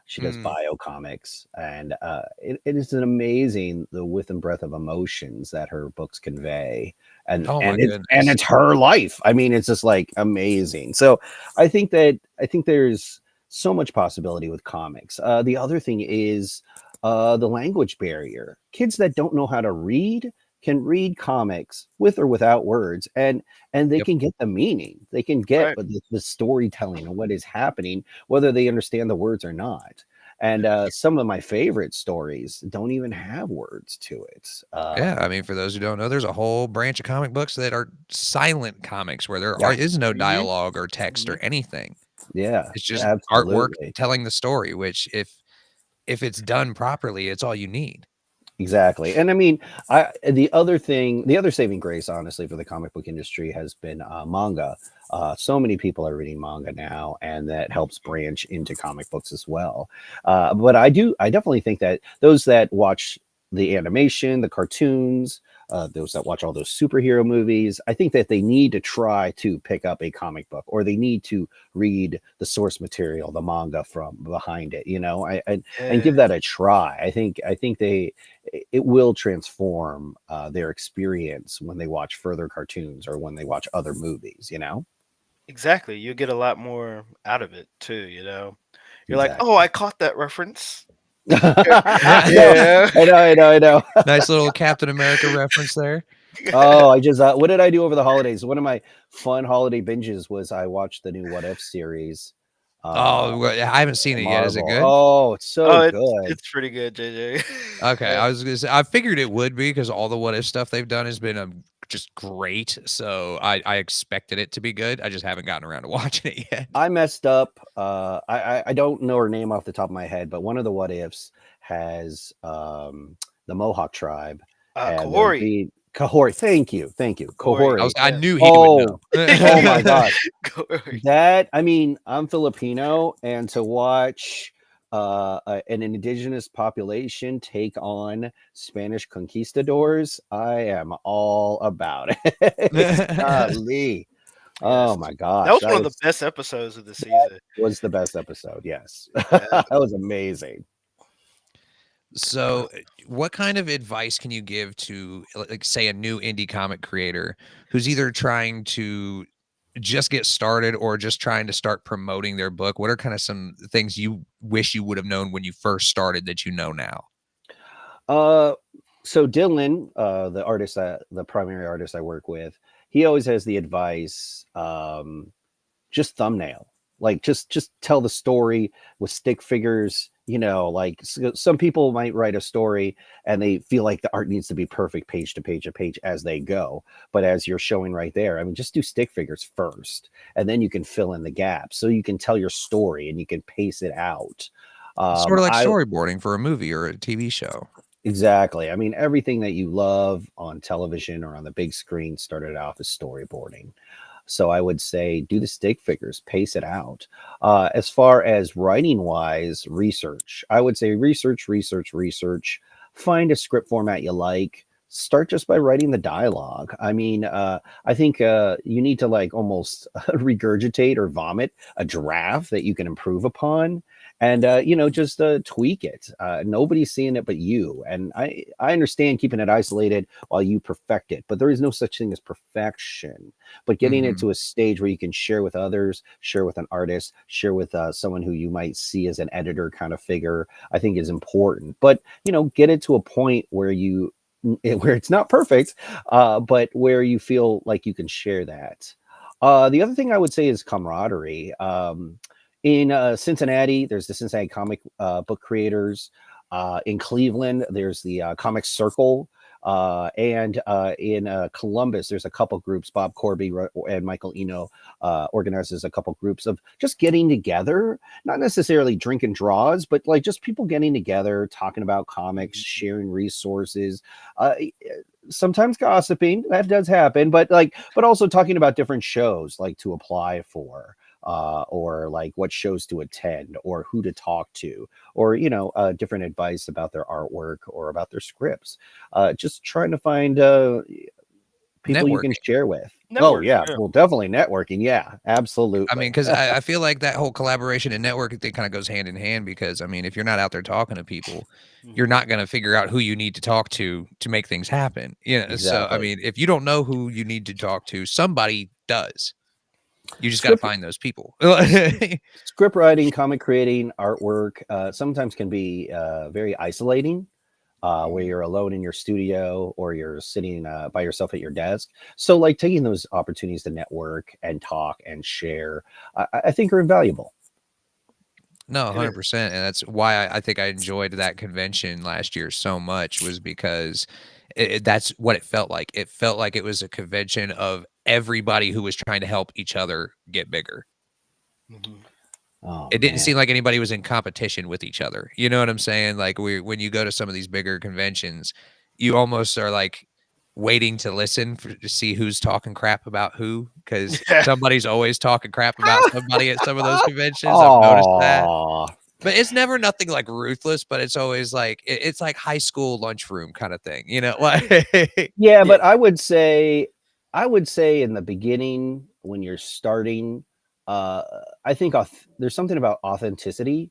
She does mm, bio comics, and it is an amazing the width and breadth of emotions that her books convey, and oh my and it's goodness. her life. I mean, it's just like amazing. So I think there's so much possibility with comics. The other thing is the language barrier. Kids that don't know how to read can read comics with or without words, and they Yep. can get the meaning. They can get Right. the storytelling and what is happening, whether they understand the words or not. And some of my favorite stories don't even have words to it. Yeah, I mean, for those who don't know, there's a whole branch of comic books that are silent comics where there Yeah, is no Mhm, dialogue or text mhm. or anything. yeah, It's just artwork absolutely. telling the story, which if it's done properly, it's all you need. Exactly. And I mean, the other saving grace, honestly, for the comic book industry has been manga. So many people are reading manga now, and that helps branch into comic books as well. But I definitely think that those that watch the animation, the cartoons, those that watch all those superhero movies, I think that they need to try to pick up a comic book, or they need to read the source material, the manga from behind it, and Yeah, give that a try. I think it will transform their experience when they watch further cartoons or when they watch other movies. exactly. You get a lot more out of it too. You're like, "Oh, Exactly. I caught that reference." I know, Yeah. I know. Nice little Captain America reference there. Oh, I just what did I do over the holidays? One of my fun holiday binges was I watched the new What If series. Uh Oh, I haven't seen it yet. Is it Marvel. good? Oh, it's so Oh, it's good. it's pretty good, JJ. Okay, I was gonna say I figured it would be because all the what if stuff they've done has been just great. So I expected it to be good. I just haven't gotten around to watching it yet. I messed up. I don't know her name off the top of my head, but one of the what ifs has the Mohawk tribe, and they're Corey. being Kahori. Thank you, Corey, Kahori. I yeah. knew he would Oh, know. oh my gosh, Corey. that I mean, I'm Filipino, and to watch an indigenous population take on Spanish conquistadors, I am all about it. Golly. Yes. Oh my That gosh, was one of the best episodes of the season. was the best episode. Yes. Yeah. That was amazing. So, what kind of advice can you give to, like, say, a new indie comic creator who's either trying to just get started or just trying to start promoting their book? What are kind of some things you wish you would have known when you first started that you know now? Uh, so Dylan, the primary artist I work with, he always has the advice, just thumbnail, like just tell the story with stick figures. Like some people might write a story and they feel like the art needs to be perfect page to page to page as they go. But as you're showing right there, I mean, just do stick figures first, and then you can fill in the gaps so you can tell your story and you can pace it out. Sort of like I storyboarding for a movie or a TV show. Exactly. I mean, everything that you love on television or on the big screen started out as storyboarding. So I would say do the stick figures, pace it out. As far as writing wise, research. I would say research, research, research. Find a script format you like. start just by writing the dialogue. I mean, I think you need to like almost regurgitate or vomit a draft that you can improve upon, and just tweak it. Nobody's seeing it but you. And I understand keeping it isolated while you perfect it, but there is no such thing as perfection. But getting it Mhm. to a stage where you can share with others, share with an artist, share with someone who you might see as an editor kind of figure, I think is important. But get it to a point where where it's not perfect, but where you feel like you can share that. The other thing I would say is camaraderie. In Cincinnati, there's the Cincinnati comic book creators. In Cleveland, there's the Comic Circle. And in Columbus, there's a couple groups. Bob Corby and Michael Eno organizes a couple groups of just getting together, not necessarily drinking draws, but like just people getting together, talking about comics, sharing resources. Sometimes gossiping, that does happen, but also talking about different shows like to apply for, or like what shows to attend or who to talk to, or different advice about their artwork or about their scripts. Just trying to find people you can Networking. share with. Oh Network. yeah, Yeah. well, definitely networking. Yeah, absolutely. I mean, because I feel like that whole collaboration and networking thing kind of goes hand in hand because, I mean, if you're not out there talking to people, you're Mhm. not going to figure out who you need to talk to make things happen. So, I Exactly. mean, if you don't know who you need to talk to, somebody does. You just got to Script find those people. script writing, comic creating, artwork sometimes can be very isolating. Where Mhm. you're alone in your studio or you're sitting by yourself at your desk. So, like taking those opportunities to network and talk and share, I think are invaluable. No, It is. 100%. And that's why I think I enjoyed that convention last year so much was because that's what it felt like. It felt like it was a convention of everybody who was trying to help each other get bigger. Mhm. Oh It didn't seem man, like anybody was in competition with each other. You know what I'm saying? Like when you go to some of these bigger conventions, you almost are like waiting to listen to see who's talking crap about who because Yeah. somebody's always talking crap about somebody at some of those conventions. I've noticed that. oh But it's never nothing like ruthless, but it's always like it's like high school lunchroom kind of thing, like yeah, Yeah. but I would say in the beginning when you're starting, uh, I think there's something about authenticity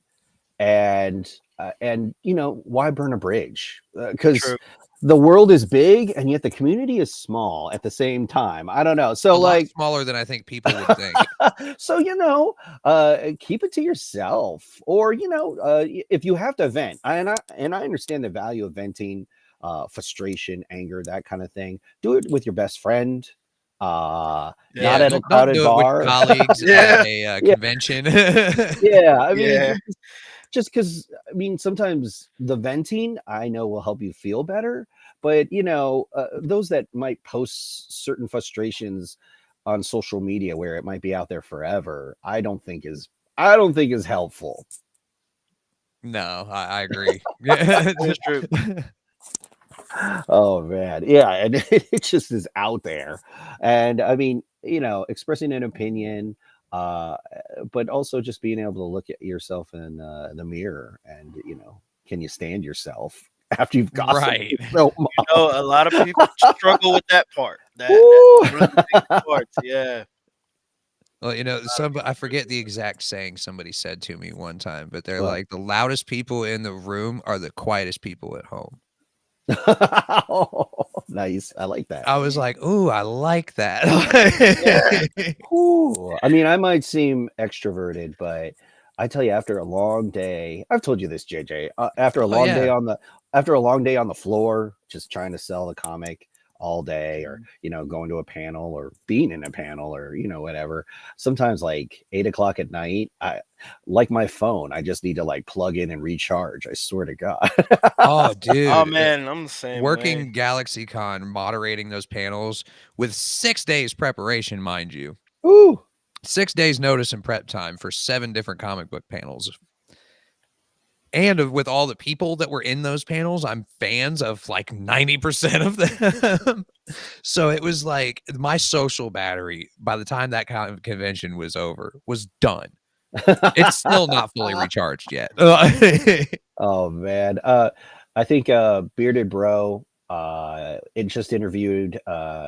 and why burn a bridge because True. the world is big and yet the community is small at the same time. I don't know, a so lot like smaller than I think people would think. so keep it to yourself, or if you have to vent, and I understand the value of venting, frustration, anger, that kind of thing. Do it with your best friend, not Yeah, Yeah. at a don't crowded do it with bar. your colleagues at Yeah. a, Yeah, convention. yeah, I mean, Yeah. just because I mean sometimes the venting I know will help you feel better, but those that might post certain frustrations on social media where it might be out there forever, I don't think is helpful. No, I agree. Yeah. It's true. Oh man, yeah, and it just is out there, and I mean, expressing an opinion, uh, but also just being able to look at yourself in the mirror, and can you stand yourself after you've gossiped Right. so A lot of people struggle with that part. That's Woo! one of the biggest parts. Yeah. Well, A lot of some people I struggle forget the with exact saying somebody said to me one time, but they're What? like, "The loudest people in the room are the quietest people at home." Nice. I like that. I was like, "Ooh, I like that." Yeah. Ooh. I mean, I might seem extroverted, but I tell you, after a long day, I've told you this, JJ. Oh, yeah. After a long day on the floor, just trying to sell the comic all day, or Mhm. going to a panel, or being in a panel, or whatever. Sometimes, like 8 o'clock at night, I like my phone. I just need to like plug in and recharge. I swear to God. Oh, Oh dude, man, I'm the same way. working GalaxyCon, moderating those panels with 6 days preparation, mind you. Ooh. 6 days notice and prep time for 7 different comic book panels. And with all the people that were in those panels, I'm fans of like 90% of them. So it was like my social battery by the time that kind of convention was over was done. It's still not fully recharged yet. Oh man. I think Bearded Bro it just interviewed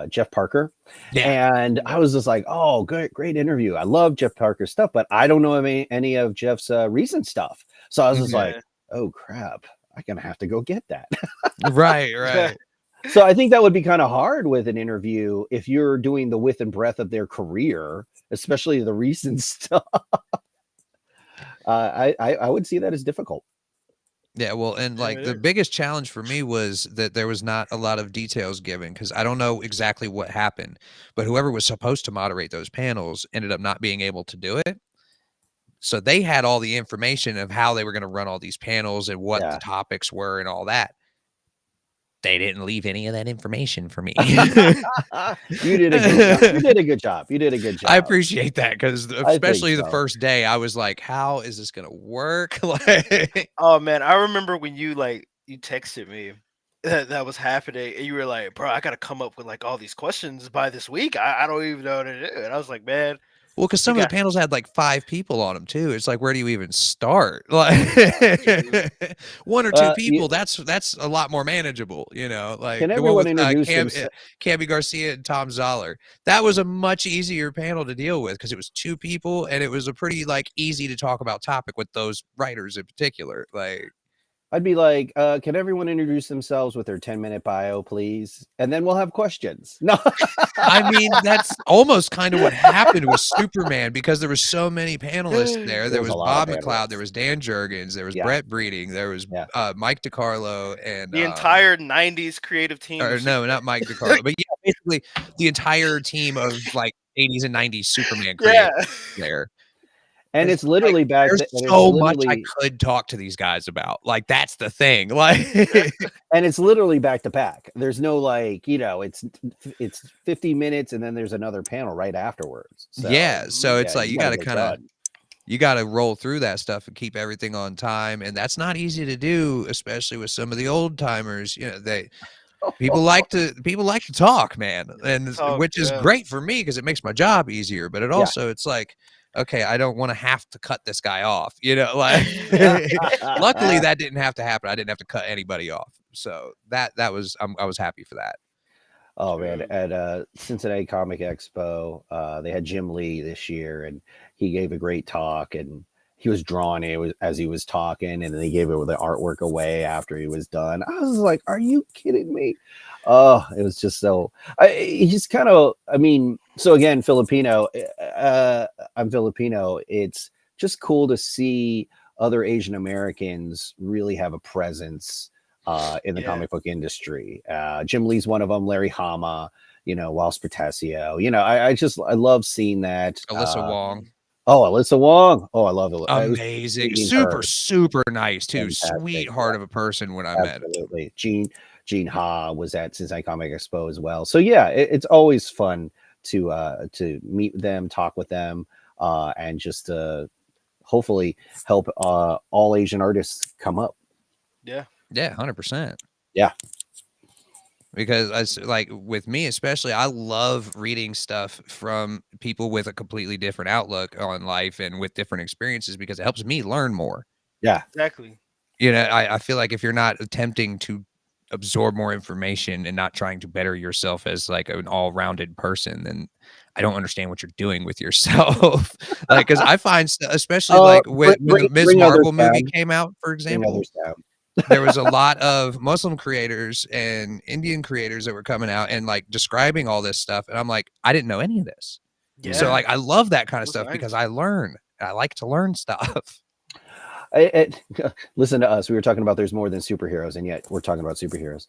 Jeff Parker, Yeah. and I was just like, "Oh, great interview! I love Jeff Parker's stuff, but I don't know any of Jeff's recent stuff." So I was just like, Yeah. "Oh crap! I'm gonna have to go get that." Right, right. So I think that would be kind of hard with an interview if you're doing the width and breadth of their career, especially the recent stuff. I would see that as difficult. Yeah, well, and Yeah, like it the is. biggest challenge for me was that there was not a lot of details given because I don't know exactly what happened, but whoever was supposed to moderate those panels ended up not being able to do it. So they had all the information of how they were going to run all these panels and what the Yeah. topics were and all that. They didn't leave any of that information for me. You did a good job. You did a good job. You did a good I job. appreciate that because I think especially the so. first day, I was like, "How is this gonna work?" Like, Oh man, I remember when you you texted me that was happening, and you were like, "Bro, I gotta come up with like all these questions by this week. I don't even know what to do." And I was like, "Man, well, because you some of the got panels had like 5 people on them too. It's like, where do you even start? Like, true. 1 or 2 You, people, that's a lot more manageable, you know? Like can the one everyone with introduce themselves? Cammy Garcia and Tom Zoller. That was a much easier panel to deal with because it was 2 people and it was a pretty like easy to talk about topic with those writers in particular. Like, I'd be like, can everyone introduce themselves with their 10-minute bio, please? And then we'll have questions. No. I mean, that's almost kind of what happened with Superman because there were so many panelists there. There There was a was lot of Bob McLeod, there panelists. was Dan Jurgens, there was Yeah. Brett Breeding, there was Yeah. Mike DiCarlo, and The entire '90s creative team of or no, Superman." not Mike DiCarlo, but yeah, basically the entire team of like 80s and 90s Superman Yeah. creators there. And And it's so, like, literally back there's and it's so much I literally could talk to these guys about. Like, that's the thing. Like, and it's literally back to back. There's no like, it's 50 minutes and then there's another panel right afterwards. So yeah, so it's yeah, like you you gotta gotta get it kinda done. you got to roll through that stuff and keep everything on time, and that's not easy to do, especially with some of the old timers. You know, people like to talk, man, and Talk, which is yeah. great for me because it makes my job easier. But it Yeah. also it's like, okay, I don't want to have to cut this guy off. You know, like luckily that didn't have to happen. I didn't have to cut anybody off, so that was I was happy for that. Oh man, True. at Cincinnati Comic Expo, they had Jim Lee this year, and he gave a great talk, and he was drawing as he was talking, and then he gave the artwork away after he was done. I was like, "Are you kidding me?" Oh, it was just so. He's kind of. I mean, so again, Filipino. I'm Filipino. It's just cool to see other Asian Americans really have a presence in the Yeah. comic book industry. Jim Lee's one of them, Larry Hama, Wells Portasio. I love seeing that. Alyssa Wong, Oh, Alyssa Wong. Oh, I love it. It was amazing, meeting her. super nice too, Fantastic. sweetheart of a person when I met her. Absolutely. Gene Ha was at Cincinnati Comic Expo as well. So yeah, it's always fun to meet them, talk with them, and just hopefully help all Asian artists come up. Yeah. Yeah, 100%. Yeah. Because like with me especially, I love reading stuff from people with a completely different outlook on life and with different experiences because it helps me learn more. Yeah. Exactly. You know, I feel like if you're not attempting to absorb more information and not trying to better yourself as like an all-rounded person, then I don't understand what you're doing with yourself. Like, because I find, especially like when the Ms. Bring others Marvel movie down. came out, for Bring example, others down. there was a lot of Muslim creators and Indian creators that were coming out and like describing all this stuff. And I'm like, I didn't know any of this. So Yeah. like, I love that kind It of was stuff because nice. I learn. I like to learn stuff. Listen to us. We were talking about there's more than superheroes, and yet we're talking about superheroes.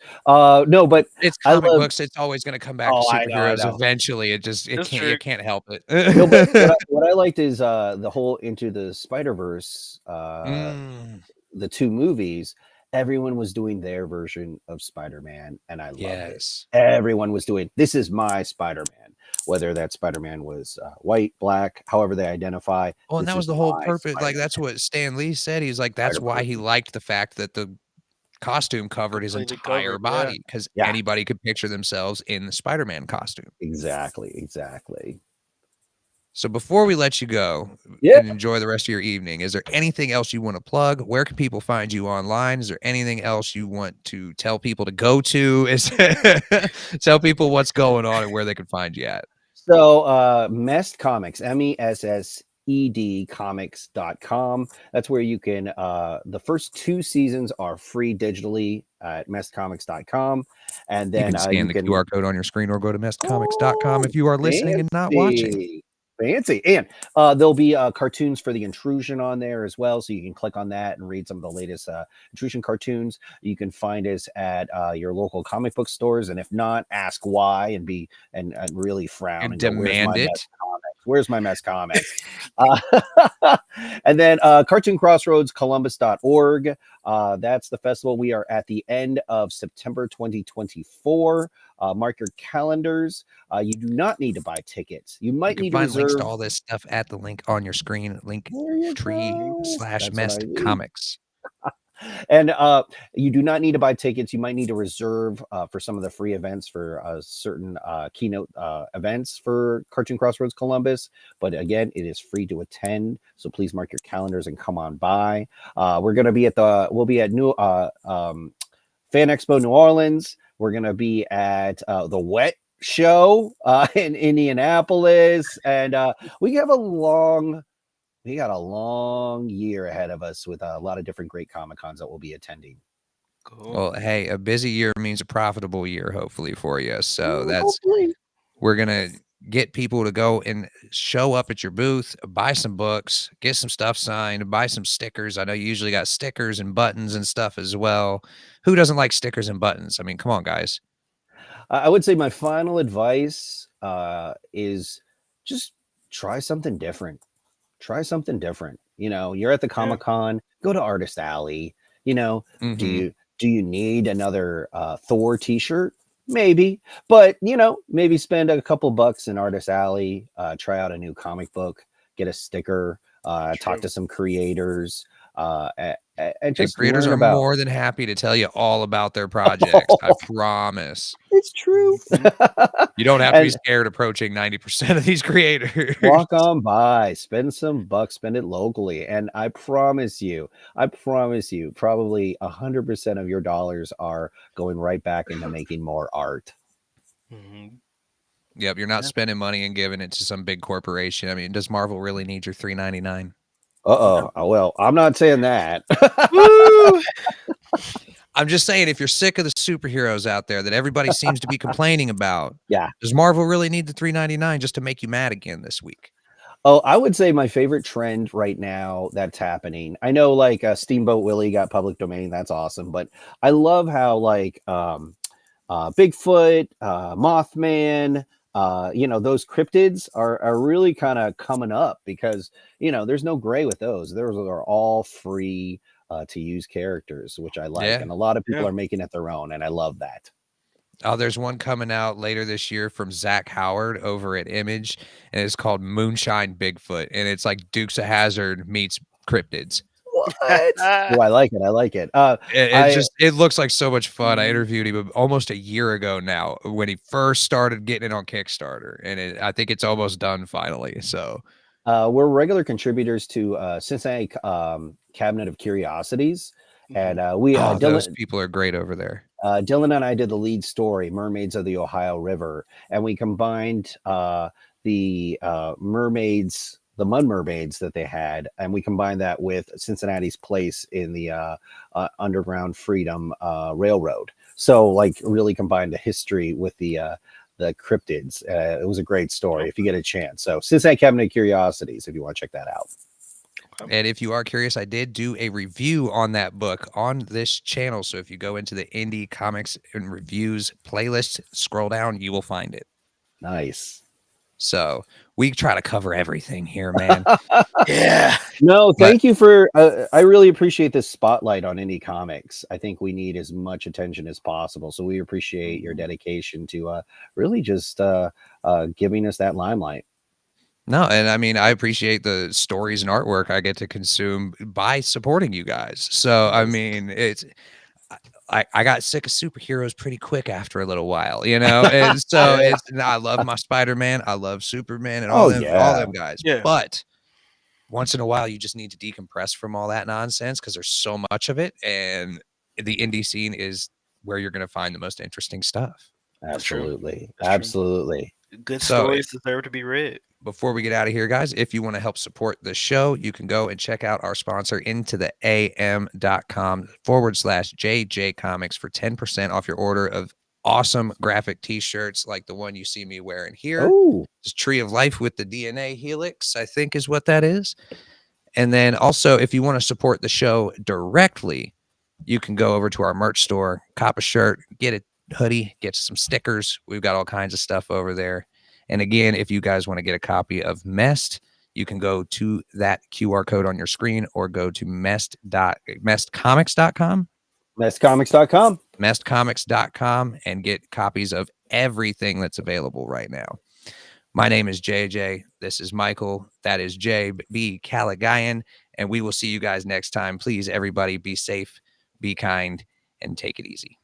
No, but It's I comic love. books. It's always going to come back to Oh, I superheroes know. eventually. It It's can't, you true. can't help it. No, but what I liked is the whole Into the Spider-Verse, Mm, the two movies. Everyone was doing their version of Spider-Man, and I loved it. yes. Everyone was doing, this is my Spider-Man, whether that Spider-Man was white, black, however they identify. Well, and This that was is the whole my purpose. Like, Spider-Man, that's what Stan Lee said. He's like, that's why he Spider-Person. liked the fact that the costume covered his Completely entire covered. Yeah. body because Yeah, anybody could picture themselves in the Spider-Man costume. exactly. So before we let you go Yeah. and enjoy the rest of your evening, is there anything else you want to plug? Where can people find you online? Is there anything else you want to tell people to go to? Is tell people what's going on and where they can find you at. So Messed Comics, MESSED comics.com. That's where you can the first 2 seasons are free digitally at messedcomics.com. And You then can scan you the can QR code on your screen or go to messedcomics.com if you are listening and not watching. Fancy. And there'll be cartoons for the Intrusion on there as well. So you can click on that and read some of the latest Intrusion cartoons. You can find us at your local comic book stores. And if not, ask why and really frown And and go, where's my demand it. Mess Comics? Where's my Mess Comics? And then Cartoon Crossroads, Columbus.org. That's the festival. We are at the end of September 2024. Mark your calendars. You do not need to buy tickets. You You might can need to find links reserve. to all this stuff at the link on your screen, link There you tree go. / That's what messed I need. comics. And you do not need to buy tickets. You might need to reserve for some of the free events for certain keynote events for Cartoon Crossroads Columbus. But again, it is free to attend. So please mark your calendars and come on by. We'll be at Fan Expo New Orleans. We're going to be at the Wet Show in Indianapolis. And we got a long year ahead of us with a lot of different great Comic Cons that we'll be attending. Cool. Well, hey, a busy year means a profitable year, hopefully, for you. So Hopefully. we're going to get people to go and show up at your booth, buy some books, get some stuff signed, buy some stickers. I know you usually got stickers and buttons and stuff as well. Who doesn't like stickers and buttons? I mean, come on, guys. I would say my final advice is just try something different. Try something different. You know, you're at the Comic Con, go to Artist Alley. You know, Mhm. do you need another Thor t-shirt? Maybe, but you know, maybe spend a couple bucks in Artist Alley, try out a new comic book, get a sticker, talk to some creators, and just Creators learn are about. more than happy to tell you all about their projects. I promise. It's true. You don't have to be And scared approaching 90% of these creators. walk on by, spend some bucks, spend it locally, and I promise you, probably 100% of your dollars are going right back into making more art. Yep, you're not spending money and giving it to some big corporation. I mean, does Marvel really need your $3.99? Oh, well, I'm not saying that. I'm just saying, if you're sick of the superheroes out there that everybody seems to be complaining about, Yeah. does Marvel really need the $3.99 just to make you mad again this week? Oh, I would say my favorite trend right now that's happening. I know, like Steamboat Willie got public domain. That's awesome, but I love how like Bigfoot, Mothman, those cryptids are really kind of coming up because there's no gray with those. Those are all free to use characters, which I like, and a lot of people are making it their own, and I love that. Oh, there's one coming out later this year from Zach Howard over at Image, and it's called Moonshine Bigfoot, and it's like Dukes of Hazzard meets cryptids. What? Oh, I like it. I like it. It looks like so much fun. I interviewed him almost a year ago now when he first started getting it on Kickstarter, and I think it's almost done finally. So we're regular contributors to Cincinnati Cabinet of Curiosities, and those people are great over there. Dylan and I did the lead story, Mermaids of the Ohio River, and we combined the mermaids, the mud mermaids that they had, and we combined that with Cincinnati's place in the Underground Freedom Railroad. So, like, really combined the history with the cryptids. It was a great story if you get a chance. So, Cincinnati Cabinet of Curiosities, if you want to check that out. And if you are curious, I did do a review on that book on this channel. So if you go into the Indie Comics and Reviews playlist, scroll down, you will find it. Nice. So we try to cover everything here, man. Yeah. No, thank you for. I really appreciate this spotlight on indie comics. I think we need as much attention as possible. So we appreciate your dedication to really just giving us that limelight. No, and I mean, I appreciate the stories and artwork I get to consume by supporting you guys. So, I mean, I got sick of superheroes pretty quick after a little while, you know, and so Yeah. I love my Spider-Man, I love Superman, and Oh, all yeah. them guys, Yeah. but once in a while, you just need to decompress from all that nonsense because there's so much of it, and the indie scene is where you're going to find the most interesting stuff. That's true. Absolutely. That's true. Absolutely. Good So, stories deserve to be read. before we get out of here, guys, if you want to help support the show, you can go and check out our sponsor, intotheam.com/JJ Comics for 10% off your order of awesome graphic t-shirts like the one you see me wearing here. Oh, It's Tree of Life with the DNA helix, I think is what that is. And then also, if you want to support the show directly, you can go over to our merch store, cop a shirt, get a hoodie, get some stickers. We've got all kinds of stuff over there. And again, if you guys want to get a copy of Mest, you can go to that QR code on your screen or go to mestcomics.com, messcomics.com. mestcomics.com, and get copies of everything that's available right now. My name is JJ. This is Michael. That is JB Kalagayan. And we will see you guys next time. Please, everybody, be safe, be kind, and take it easy.